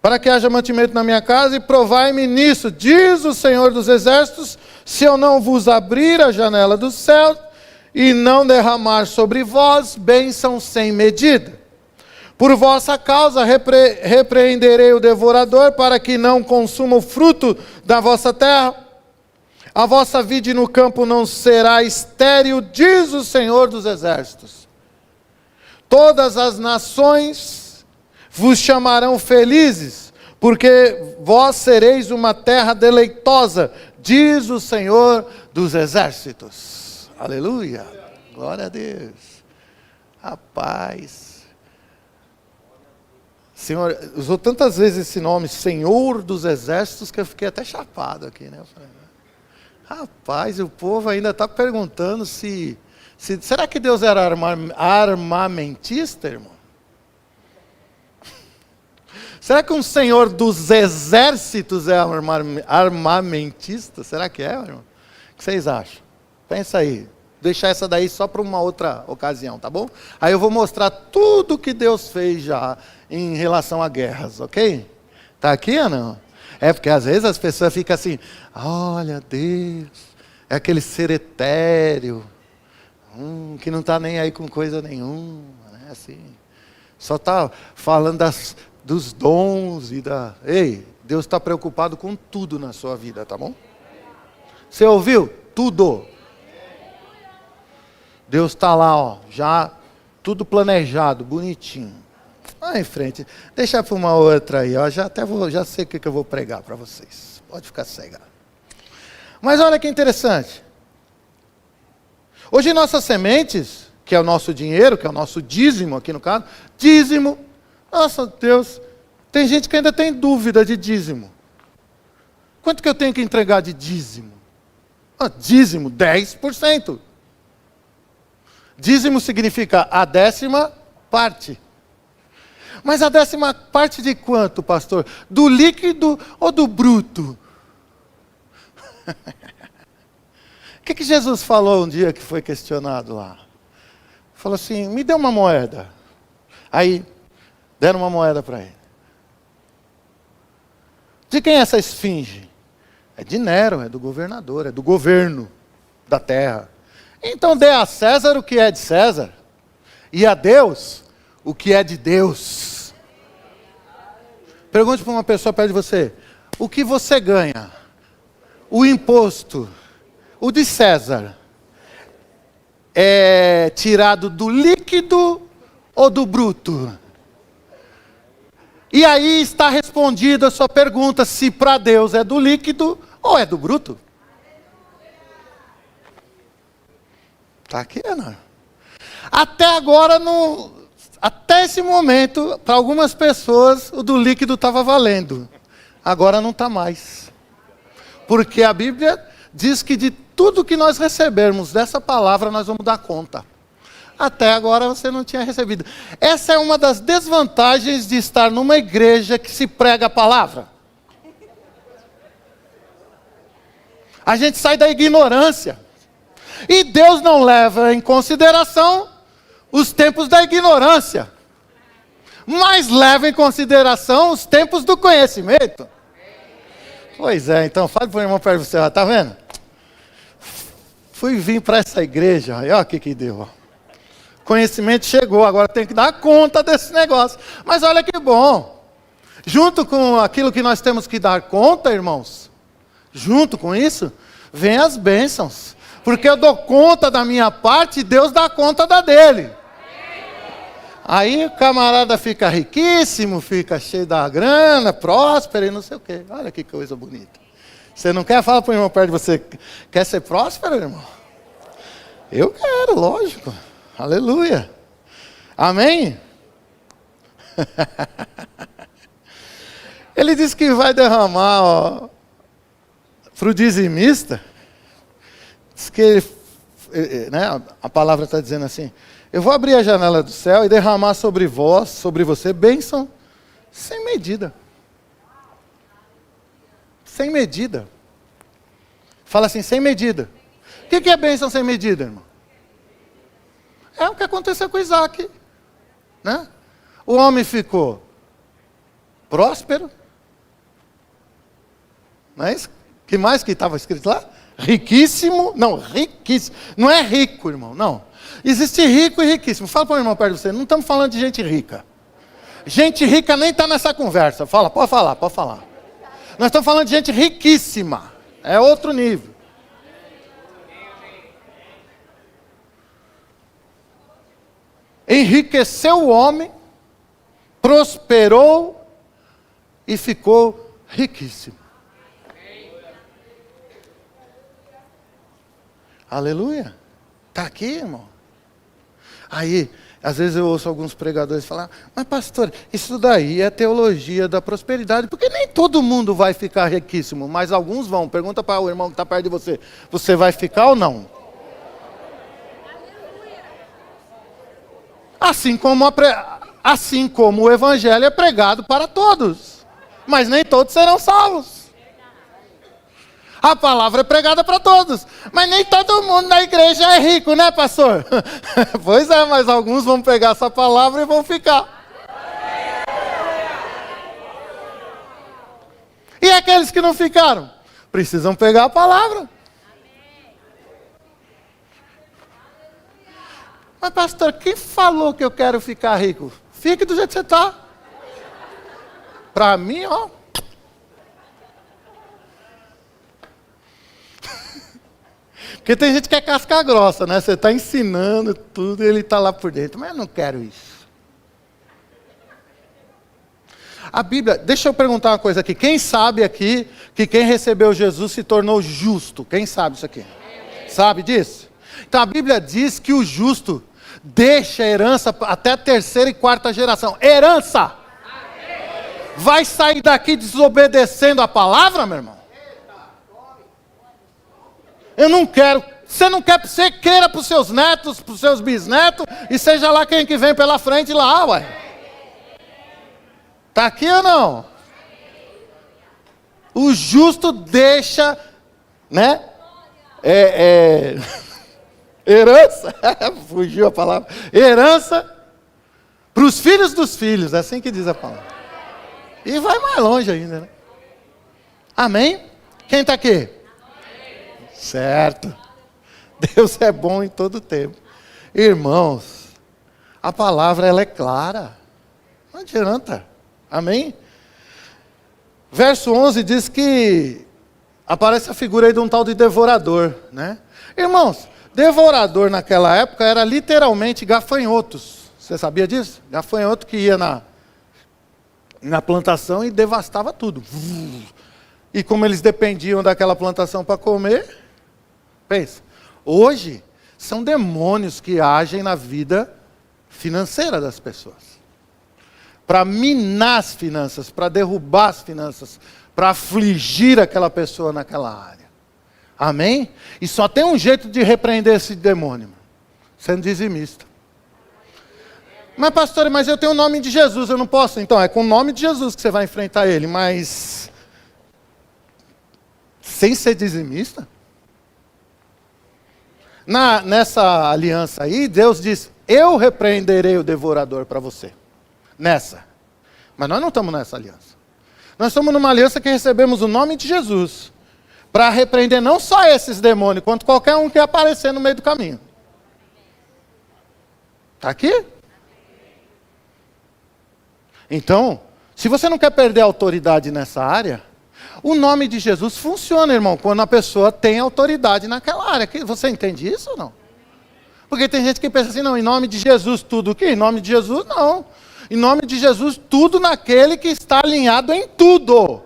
Para que haja mantimento na minha casa e provai-me nisso, diz o Senhor dos Exércitos, se eu não vos abrir a janela do céu e não derramar sobre vós bênção sem medida. Por vossa causa repreenderei o devorador para que não consuma o fruto da vossa terra. A vossa vide no campo não será estéril, diz o Senhor dos Exércitos. Todas as nações vos chamarão felizes, porque vós sereis uma terra deleitosa, diz o Senhor dos Exércitos. Aleluia, glória a Deus. Rapaz, Senhor, usou tantas vezes esse nome, Senhor dos Exércitos, que eu fiquei até chapado aqui, né? Eu falei, rapaz, o povo ainda está perguntando se... Será que Deus era armamentista, irmão? Será que um Senhor dos Exércitos é armamentista? Será que é, irmão? O que vocês acham? Pensa aí. Deixar essa daí só para uma outra ocasião, tá bom? Aí eu vou mostrar tudo que Deus fez já em relação a guerras, ok? Tá aqui ou não? É porque às vezes as pessoas ficam assim, olha Deus, é aquele ser etéreo, que não está nem aí com coisa nenhuma, né? Assim, só está falando dos dons e da... Ei, Deus está preocupado com tudo na sua vida, tá bom? Você ouviu? Tudo. Deus está lá, ó, já tudo planejado, bonitinho. Vai em frente. Deixa para uma outra aí, ó. Já sei o que eu vou pregar para vocês. Pode ficar cega. Mas olha que interessante. Hoje nossas sementes, que é o nosso dinheiro, que é o nosso dízimo aqui no caso, dízimo. Nossa Deus, tem gente que ainda tem dúvida de dízimo. Quanto que eu tenho que entregar de dízimo? Dízimo, 10%. Dízimo significa a 10ª parte. Mas a 10ª parte de quanto, pastor? Do líquido ou do bruto? O que Jesus falou um dia que foi questionado lá? Falou assim, me dê uma moeda. Aí, deram uma moeda para ele. De quem é essa esfinge? É de Nero, é do governador, é do governo da terra. Então dê a César o que é de César, e a Deus o que é de Deus. Pergunte para uma pessoa perto de você, o que você ganha? O imposto, o de César, é tirado do líquido ou do bruto? E aí está respondida a sua pergunta, se para Deus é do líquido ou é do bruto. Está aqui, não? Até agora, até esse momento, para algumas pessoas, o do líquido estava valendo. Agora não está mais. Porque a Bíblia diz que de tudo que nós recebermos dessa palavra, nós vamos dar conta. Até agora você não tinha recebido. Essa é uma das desvantagens de estar numa igreja que se prega a palavra. A gente sai da ignorância. E Deus não leva em consideração os tempos da ignorância, mas leva em consideração os tempos do conhecimento. Pois é, então fale para o irmão perto de você, está vendo? Fui vir para essa igreja, olha o que deu. Ó. Conhecimento chegou, agora tem que dar conta desse negócio. Mas olha que bom. Junto com aquilo que nós temos que dar conta, irmãos, junto com isso, vem as bênçãos. Porque eu dou conta da minha parte e Deus dá conta da dele. Aí o camarada fica riquíssimo, fica cheio da grana, próspero e não sei o quê. Olha que coisa bonita. Você não quer? Fala para o irmão perto de você. Quer ser próspero, irmão? Eu quero, lógico. Aleluia. Amém? Ele disse que vai derramar para o dizimista. Diz que né, a palavra está dizendo assim: eu vou abrir a janela do céu e derramar sobre vós, sobre você, bênção sem medida. Sem medida. Fala assim, sem medida. O que é bênção sem medida, irmão? É o que aconteceu com Isaac. Né? O homem ficou próspero. Não é isso? O que mais que estava escrito lá? Riquíssimo. Não, riquíssimo. Não é rico, irmão, não. Existe rico e riquíssimo. Fala para o irmão perto de você. Não estamos falando de gente rica. Gente rica nem está nessa conversa. Fala, pode falar, pode falar. Nós estamos falando de gente riquíssima. É outro nível. Enriqueceu o homem, prosperou e ficou riquíssimo. Aleluia. Está aqui, irmão. Aí, às vezes eu ouço alguns pregadores falar, mas pastor, isso daí é teologia da prosperidade, porque nem todo mundo vai ficar riquíssimo, mas alguns vão. Pergunta para o irmão que está perto de você, você vai ficar ou não? Assim como o evangelho é pregado para todos, mas nem todos serão salvos. A palavra é pregada para todos, mas nem todo mundo na igreja é rico, né, pastor? Pois é, mas alguns vão pegar essa palavra e vão ficar. E aqueles que não ficaram? Precisam pegar a palavra. Mas pastor, quem falou que eu quero ficar rico? Fique do jeito que você está. Para mim, ó. Porque tem gente que é casca grossa, né? Você está ensinando tudo e ele está lá por dentro. Mas eu não quero isso. A Bíblia, deixa eu perguntar uma coisa aqui. Quem sabe aqui que quem recebeu Jesus se tornou justo? Quem sabe isso aqui? Sabe disso? Então a Bíblia diz que o justo deixa a herança até a terceira e quarta geração. Herança! Vai sair daqui desobedecendo a palavra, meu irmão? Eu não quero. Você não quer, você queira para os seus netos, para os seus bisnetos, e seja lá quem que vem pela frente lá, ué. Está aqui ou não? O justo deixa, né? Herança, fugiu a palavra. Herança para os filhos dos filhos, é assim que diz a palavra. E vai mais longe ainda, né? Amém? Quem está aqui? Certo. Deus é bom em todo tempo. Irmãos, a palavra ela é clara. Não adianta. Amém? Verso 11 diz que aparece a figura aí de um tal de devorador, né? Irmãos, devorador naquela época era literalmente gafanhotos. Você sabia disso? Gafanhoto que ia na plantação e devastava tudo. E como eles dependiam daquela plantação para comer, pensa, hoje são demônios que agem na vida financeira das pessoas. Para minar as finanças, para derrubar as finanças, para afligir aquela pessoa naquela área. Amém? E só tem um jeito de repreender esse demônio, sendo dizimista. Mas pastor, mas eu tenho o nome de Jesus, eu não posso? Então, é com o nome de Jesus que você vai enfrentar ele, mas sem ser dizimista? Nessa aliança aí, Deus diz, eu repreenderei o devorador para você. Nessa. Mas nós não estamos nessa aliança. Nós estamos numa aliança que recebemos o nome de Jesus para repreender não só esses demônios, quanto qualquer um que aparecer no meio do caminho. Está aqui? Então, se você não quer perder a autoridade nessa área, o nome de Jesus funciona, irmão, quando a pessoa tem autoridade naquela área. Você entende isso ou não? Porque tem gente que pensa assim, não, em nome de Jesus tudo o quê? Em nome de Jesus, não. Em nome de Jesus, tudo naquele que está alinhado em tudo.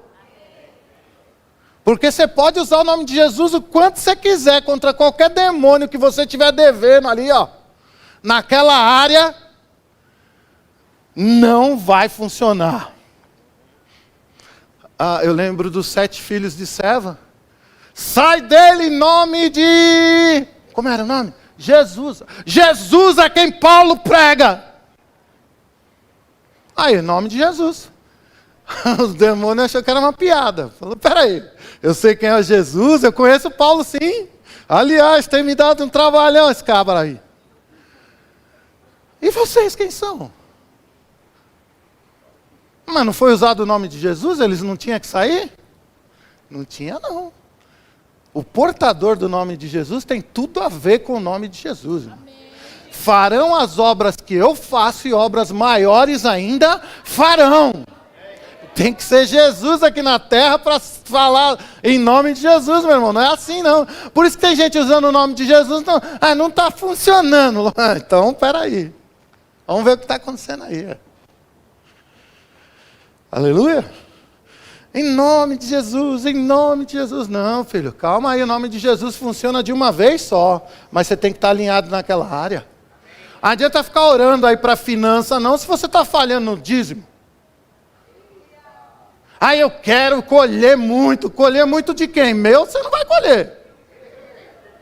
Porque você pode usar o nome de Jesus o quanto você quiser contra qualquer demônio que você estiver devendo ali, ó. Naquela área, não vai funcionar. Eu lembro dos 7 filhos de Seva. Sai dele em nome de... Como era o nome? Jesus. Jesus é quem Paulo prega. Aí, em nome de Jesus. Os demônios acharam que era uma piada. Falou, peraí, eu sei quem é Jesus, eu conheço Paulo sim. Aliás, tem me dado um trabalhão esse cabra aí. E vocês quem são? Mas não foi usado o nome de Jesus? Eles não tinham que sair? Não tinha não. O portador do nome de Jesus tem tudo a ver com o nome de Jesus. Amém. Farão as obras que eu faço e obras maiores ainda farão. Tem que ser Jesus aqui na terra para falar em nome de Jesus, meu irmão. Não é assim não. Por isso que tem gente usando o nome de Jesus. Não está funcionando. Então, peraí. Vamos ver o que está acontecendo aí. Aleluia. Em nome de Jesus, em nome de Jesus. Não, filho, calma aí. O nome de Jesus funciona de uma vez só. Mas você tem que estar alinhado naquela área. Não adianta ficar orando aí para finança não, se você está falhando no dízimo. Eu quero colher muito de quem? Meu, você não vai colher.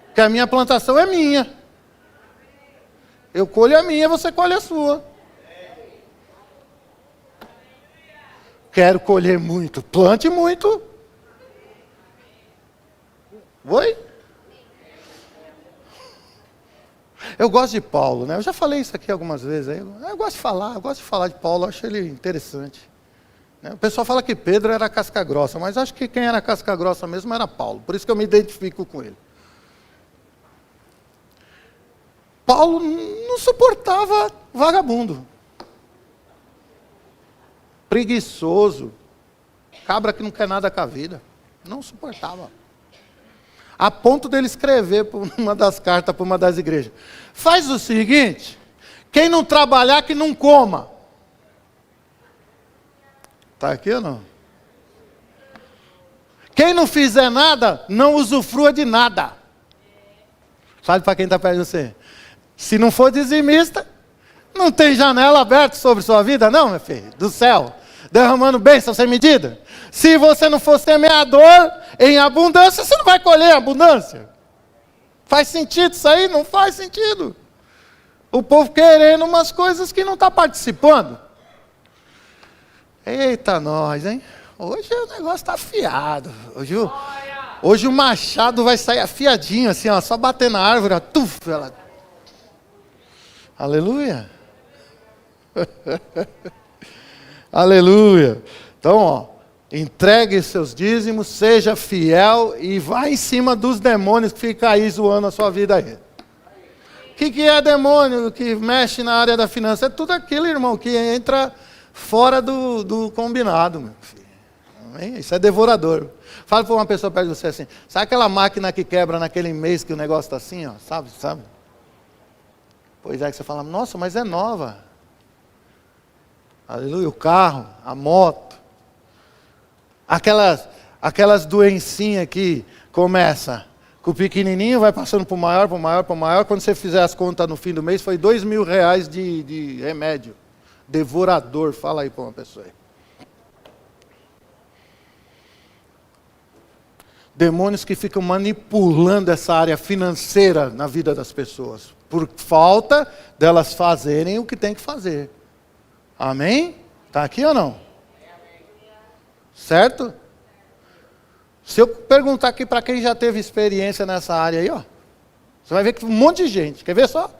Porque a minha plantação é minha. Eu colho a minha, você colhe a sua. Quero colher muito, plante muito. Oi? Eu gosto de Paulo, né? Eu já falei isso aqui algumas vezes. Eu gosto de falar de Paulo, eu acho ele interessante. O pessoal fala que Pedro era casca grossa, mas acho que quem era casca grossa mesmo era Paulo. Por isso que eu me identifico com ele. Paulo não suportava vagabundo. Preguiçoso. Cabra que não quer nada com a vida. Não suportava. A ponto dele escrever uma das cartas para uma das igrejas. Faz o seguinte, quem não trabalhar que não coma. Está aqui ou não? Quem não fizer nada, não usufrua de nada. Sabe para quem está perto de você? Se não for dizimista, não tem janela aberta sobre sua vida, não, meu filho, do céu. Derramando bênção sem medida. Se você não for semeador em abundância, você não vai colher abundância. Faz sentido isso aí? Não faz sentido. O povo querendo umas coisas que não está participando. Eita nós, hein? Hoje o negócio está afiado. Hoje o machado vai sair afiadinho, assim, ó, só bater na árvore, ó, tuf, ela... Aleluia. Aleluia. Então, ó, entregue seus dízimos, seja fiel e vá em cima dos demônios que ficam aí zoando a sua vida aí. O que é demônio que mexe na área da finança? É tudo aquilo, irmão, que entra fora do combinado, meu filho. Amém? Isso é devorador. Fala para uma pessoa perto de você assim, sabe aquela máquina que quebra naquele mês que o negócio está assim, ó, sabe? Pois é, que você fala, nossa, mas é nova. Aleluia, o carro, a moto. Aquelas doencinhas que começa com o pequenininho, vai passando para o maior. Quando você fizer as contas no fim do mês, foi R$2.000 de remédio. Devorador, fala aí para uma pessoa aí. Demônios que ficam manipulando essa área financeira na vida das pessoas. Por falta delas fazerem o que tem que fazer. Amém? Está aqui ou não? Certo? Se eu perguntar aqui para quem já teve experiência nessa área aí, ó, você vai ver que um monte de gente, quer ver só?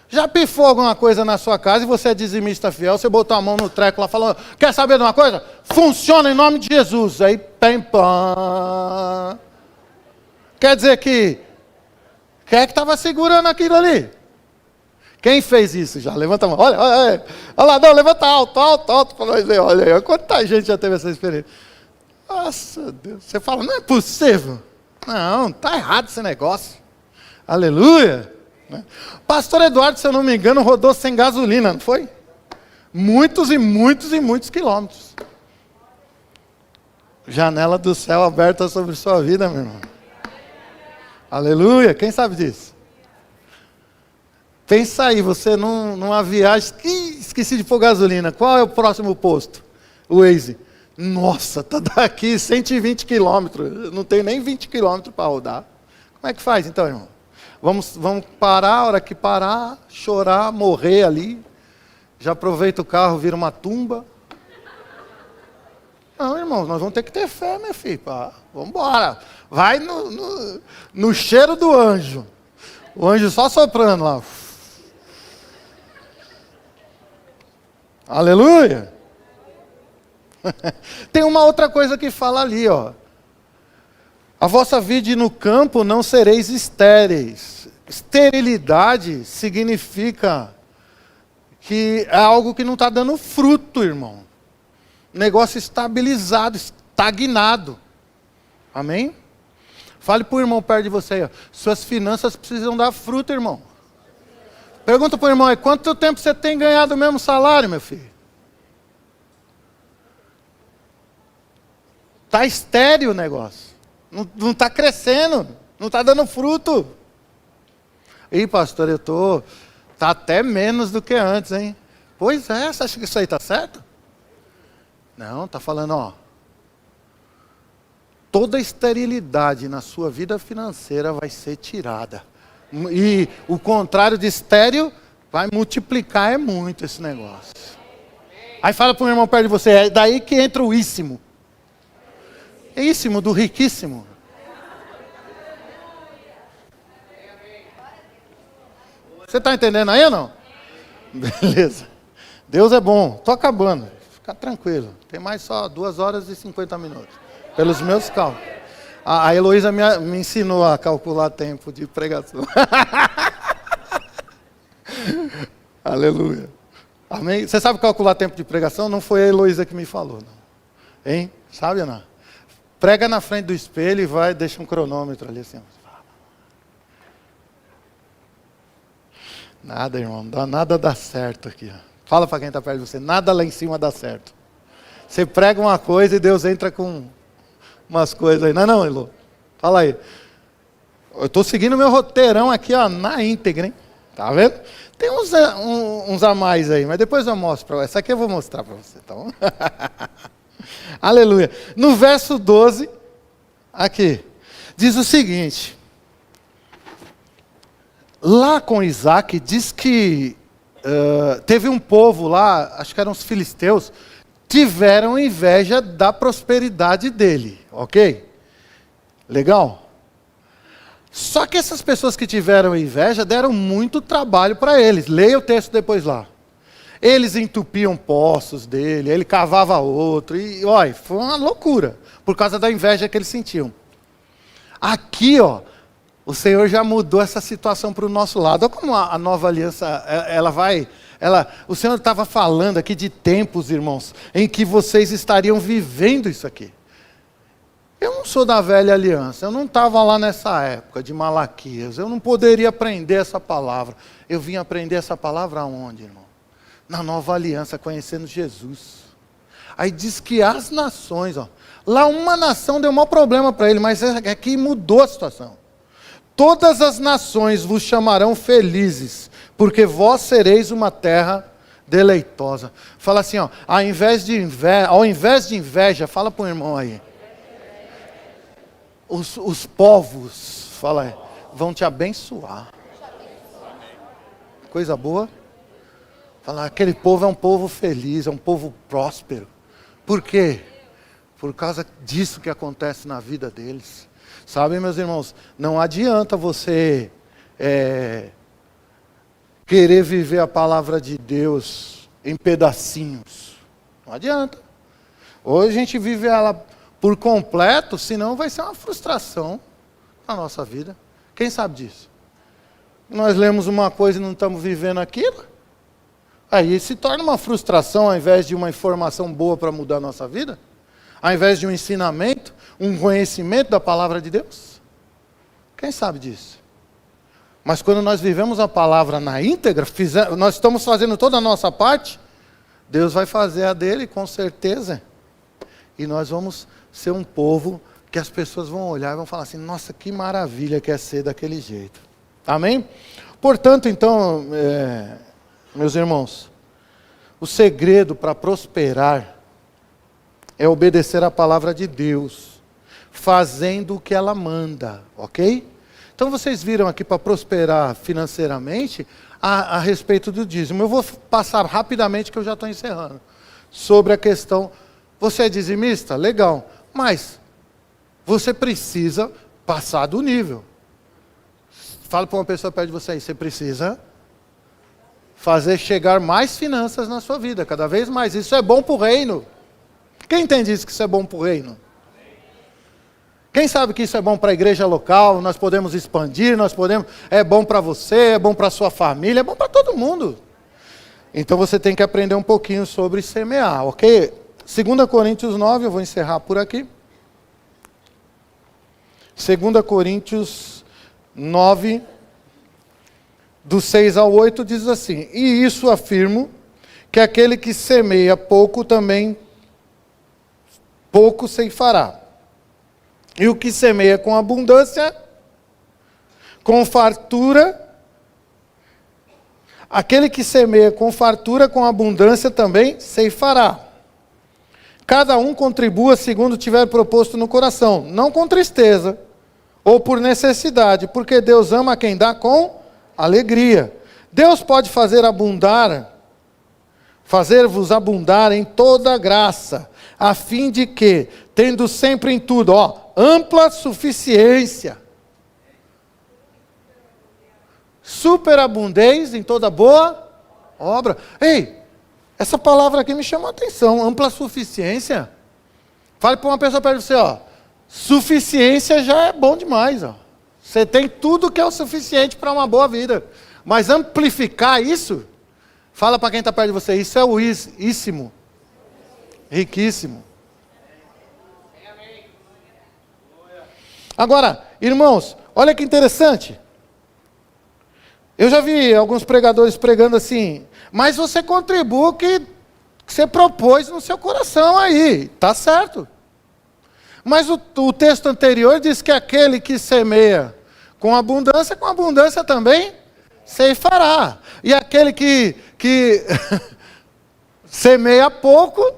Já pifou alguma coisa na sua casa e você é dizimista fiel, você botou a mão no treco lá falando, quer saber de uma coisa? Funciona em nome de Jesus. Aí, pem, pam. Quer dizer que, quem é que estava segurando aquilo ali? Quem fez isso já? Levanta a mão. Olha, olha, olha. Olha lá, não, levanta alto, alto, alto para nós ver. Olha aí, quanta gente já teve essa experiência. Nossa Deus. Você fala, não é possível. Não, está errado esse negócio. Aleluia. Pastor Eduardo, se eu não me engano, rodou sem gasolina, não foi? Muitos e muitos e muitos quilômetros. Janela do céu aberta sobre sua vida, meu irmão. Aleluia. Quem sabe disso? Pensa aí, você numa viagem, esqueci de pôr gasolina. Qual é o próximo posto? O Waze. Nossa, tá daqui 120 quilômetros. Não tem nem 20 quilômetros para rodar. Como é que faz então, irmão? Vamos parar, a hora que parar, chorar, morrer ali. Já aproveita o carro, vira uma tumba. Não, irmão, nós vamos ter que ter fé, meu filho. Vamos embora. Vai no cheiro do anjo. O anjo só soprando lá. Aleluia. Tem uma outra coisa que fala ali, ó. A vossa vida no campo não sereis estéreis. Esterilidade significa que é algo que não está dando fruto, irmão. Negócio estabilizado, estagnado. Amém? Fale para o irmão perto de você aí, ó. Suas finanças precisam dar fruto, irmão. Pergunta para o irmão aí, quanto tempo você tem ganhado o mesmo salário, meu filho? Está estéril o negócio. Não está crescendo, não está dando fruto. Ih, pastor, está até menos do que antes, hein? Pois é, você acha que isso aí está certo? Não, está falando, ó. Toda esterilidade na sua vida financeira vai ser tirada. E o contrário de estéril vai multiplicar muito esse negócio. Aí fala para o irmão perto de você, é daí que entra o íssimo. Íssimo do riquíssimo. Você está entendendo aí ou não? Beleza. Deus é bom. Estou acabando. Fica tranquilo. Tem mais só 2 horas e 50 minutos. Pelos meus cálculos. A Heloísa me ensinou a calcular tempo de pregação. Aleluia. Amém? Você sabe calcular tempo de pregação? Não foi a Heloísa que me falou, não. Hein? Sabe ou não? Prega na frente do espelho e vai, deixa um cronômetro ali assim. Nada, irmão, nada dá certo aqui. Ó. Fala para quem está perto de você, nada lá em cima dá certo. Você prega uma coisa e Deus entra com umas coisas aí. Não, Elô. Fala aí. Eu estou seguindo meu roteirão aqui, ó, na íntegra, hein? Tá vendo? Tem uns a mais aí, mas depois eu mostro para você. Essa aqui eu vou mostrar para você, tá bom? Aleluia. No verso 12, aqui, diz o seguinte. Lá com Isaac, diz que teve um povo lá, acho que eram os filisteus, tiveram inveja da prosperidade dele, ok? Legal? Só que essas pessoas que tiveram inveja deram muito trabalho para eles. Leia o texto depois lá. Eles entupiam poços dele, ele cavava outro, e olha, foi uma loucura, por causa da inveja que eles sentiam. Aqui, ó, o Senhor já mudou essa situação para o nosso lado. Olha como a nova aliança, o Senhor estava falando aqui de tempos, irmãos, em que vocês estariam vivendo isso aqui. Eu não sou da velha aliança, eu não estava lá nessa época de Malaquias, eu não poderia aprender essa palavra. Eu vim aprender essa palavra aonde, irmão? Na nova aliança, conhecendo Jesus. Aí diz que as nações, ó, lá uma nação deu um maior problema para ele, mas aqui mudou a situação. Todas as nações vos chamarão felizes, porque vós sereis uma terra deleitosa. Fala assim, ó, ao invés de inveja, fala para o irmão aí. Os povos, fala aí, vão te abençoar. Coisa boa. Fala, aquele povo é um povo feliz, é um povo próspero. Por quê? por causa disso que acontece na vida deles. Sabe, meus irmãos, não adianta você querer viver a palavra de Deus em pedacinhos. Não adianta. Hoje a gente vive ela por completo, senão vai ser uma frustração na nossa vida. Quem sabe disso? Nós lemos uma coisa e não estamos vivendo aquilo. Aí se torna uma frustração ao invés de uma informação boa para mudar a nossa vida. Ao invés de um ensinamento, um conhecimento da palavra de Deus. Quem sabe disso? Mas quando nós vivemos a palavra na íntegra, nós estamos fazendo toda a nossa parte, Deus vai fazer a dele com certeza. E nós vamos ser um povo que as pessoas vão olhar e vão falar assim, nossa, que maravilha que é ser daquele jeito. Amém? Portanto, então, meus irmãos, o segredo para prosperar é obedecer a palavra de Deus, fazendo o que ela manda, ok? Então vocês viram aqui para prosperar financeiramente a respeito do dízimo. Eu vou passar rapidamente que eu já estou encerrando. Sobre a questão, você é dizimista? Legal, mas você precisa passar do nível. Fala para uma pessoa perto de você aí, você precisa fazer chegar mais finanças na sua vida, cada vez mais. Isso é bom para o reino. Quem entende isso, que isso é bom para o reino? Quem sabe que isso é bom para a igreja local, nós podemos expandir, é bom para você, é bom para a sua família, é bom para todo mundo. Então você tem que aprender um pouquinho sobre semear, ok? 2 Coríntios 9, eu vou encerrar por aqui. 2 Coríntios 9, do 6 ao 8, diz assim, e isso afirmo, que aquele que semeia pouco também pouco ceifará. E o que semeia com abundância, com fartura, aquele que semeia com fartura, com abundância também ceifará. Cada um contribua segundo tiver proposto no coração, não com tristeza, ou por necessidade, porque Deus ama quem dá com alegria. Deus pode fazer-vos abundar em toda graça, a fim de que, tendo sempre em tudo, ampla suficiência, superabundez em toda boa obra. Ei, essa palavra aqui me chamou a atenção, ampla suficiência. Fale para uma pessoa perto de você, suficiência já é bom demais, Você tem tudo que é o suficiente para uma boa vida. Mas amplificar isso, fala para quem está perto de você, isso é o íssimo. Riquíssimo. Agora, irmãos, olha que interessante. Eu já vi alguns pregadores pregando assim, mas você contribui o que você propôs no seu coração aí, tá certo. Mas o texto anterior diz que aquele que semeia com abundância também ceifará. E aquele que semeia pouco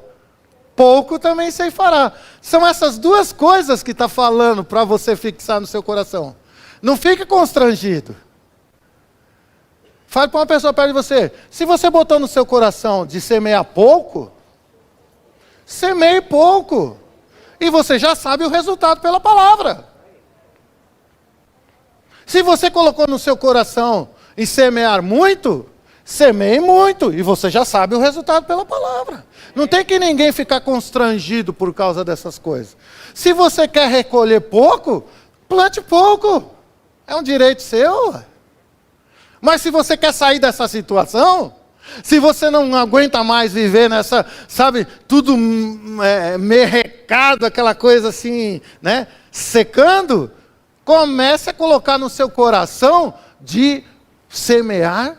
também ceifará. São essas duas coisas que está falando para você fixar no seu coração. Não fique constrangido. Fale para uma pessoa perto de você. Se você botou no seu coração de semear pouco, semeie pouco. E você já sabe o resultado pela palavra. Se você colocou no seu coração em semear muito, semeie muito. E você já sabe o resultado pela palavra. Não tem que ninguém ficar constrangido por causa dessas coisas. Se você quer recolher pouco, plante pouco. É um direito seu. Mas se você quer sair dessa situação, se você não aguenta mais viver nessa, sabe, tudo merrecado, aquela coisa assim, né, secando, comece a colocar no seu coração de semear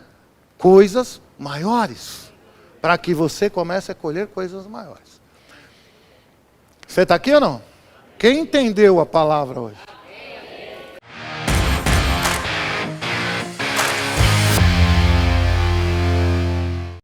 coisas maiores, para que você comece a colher coisas maiores. Você está aqui ou não? Quem entendeu a palavra hoje?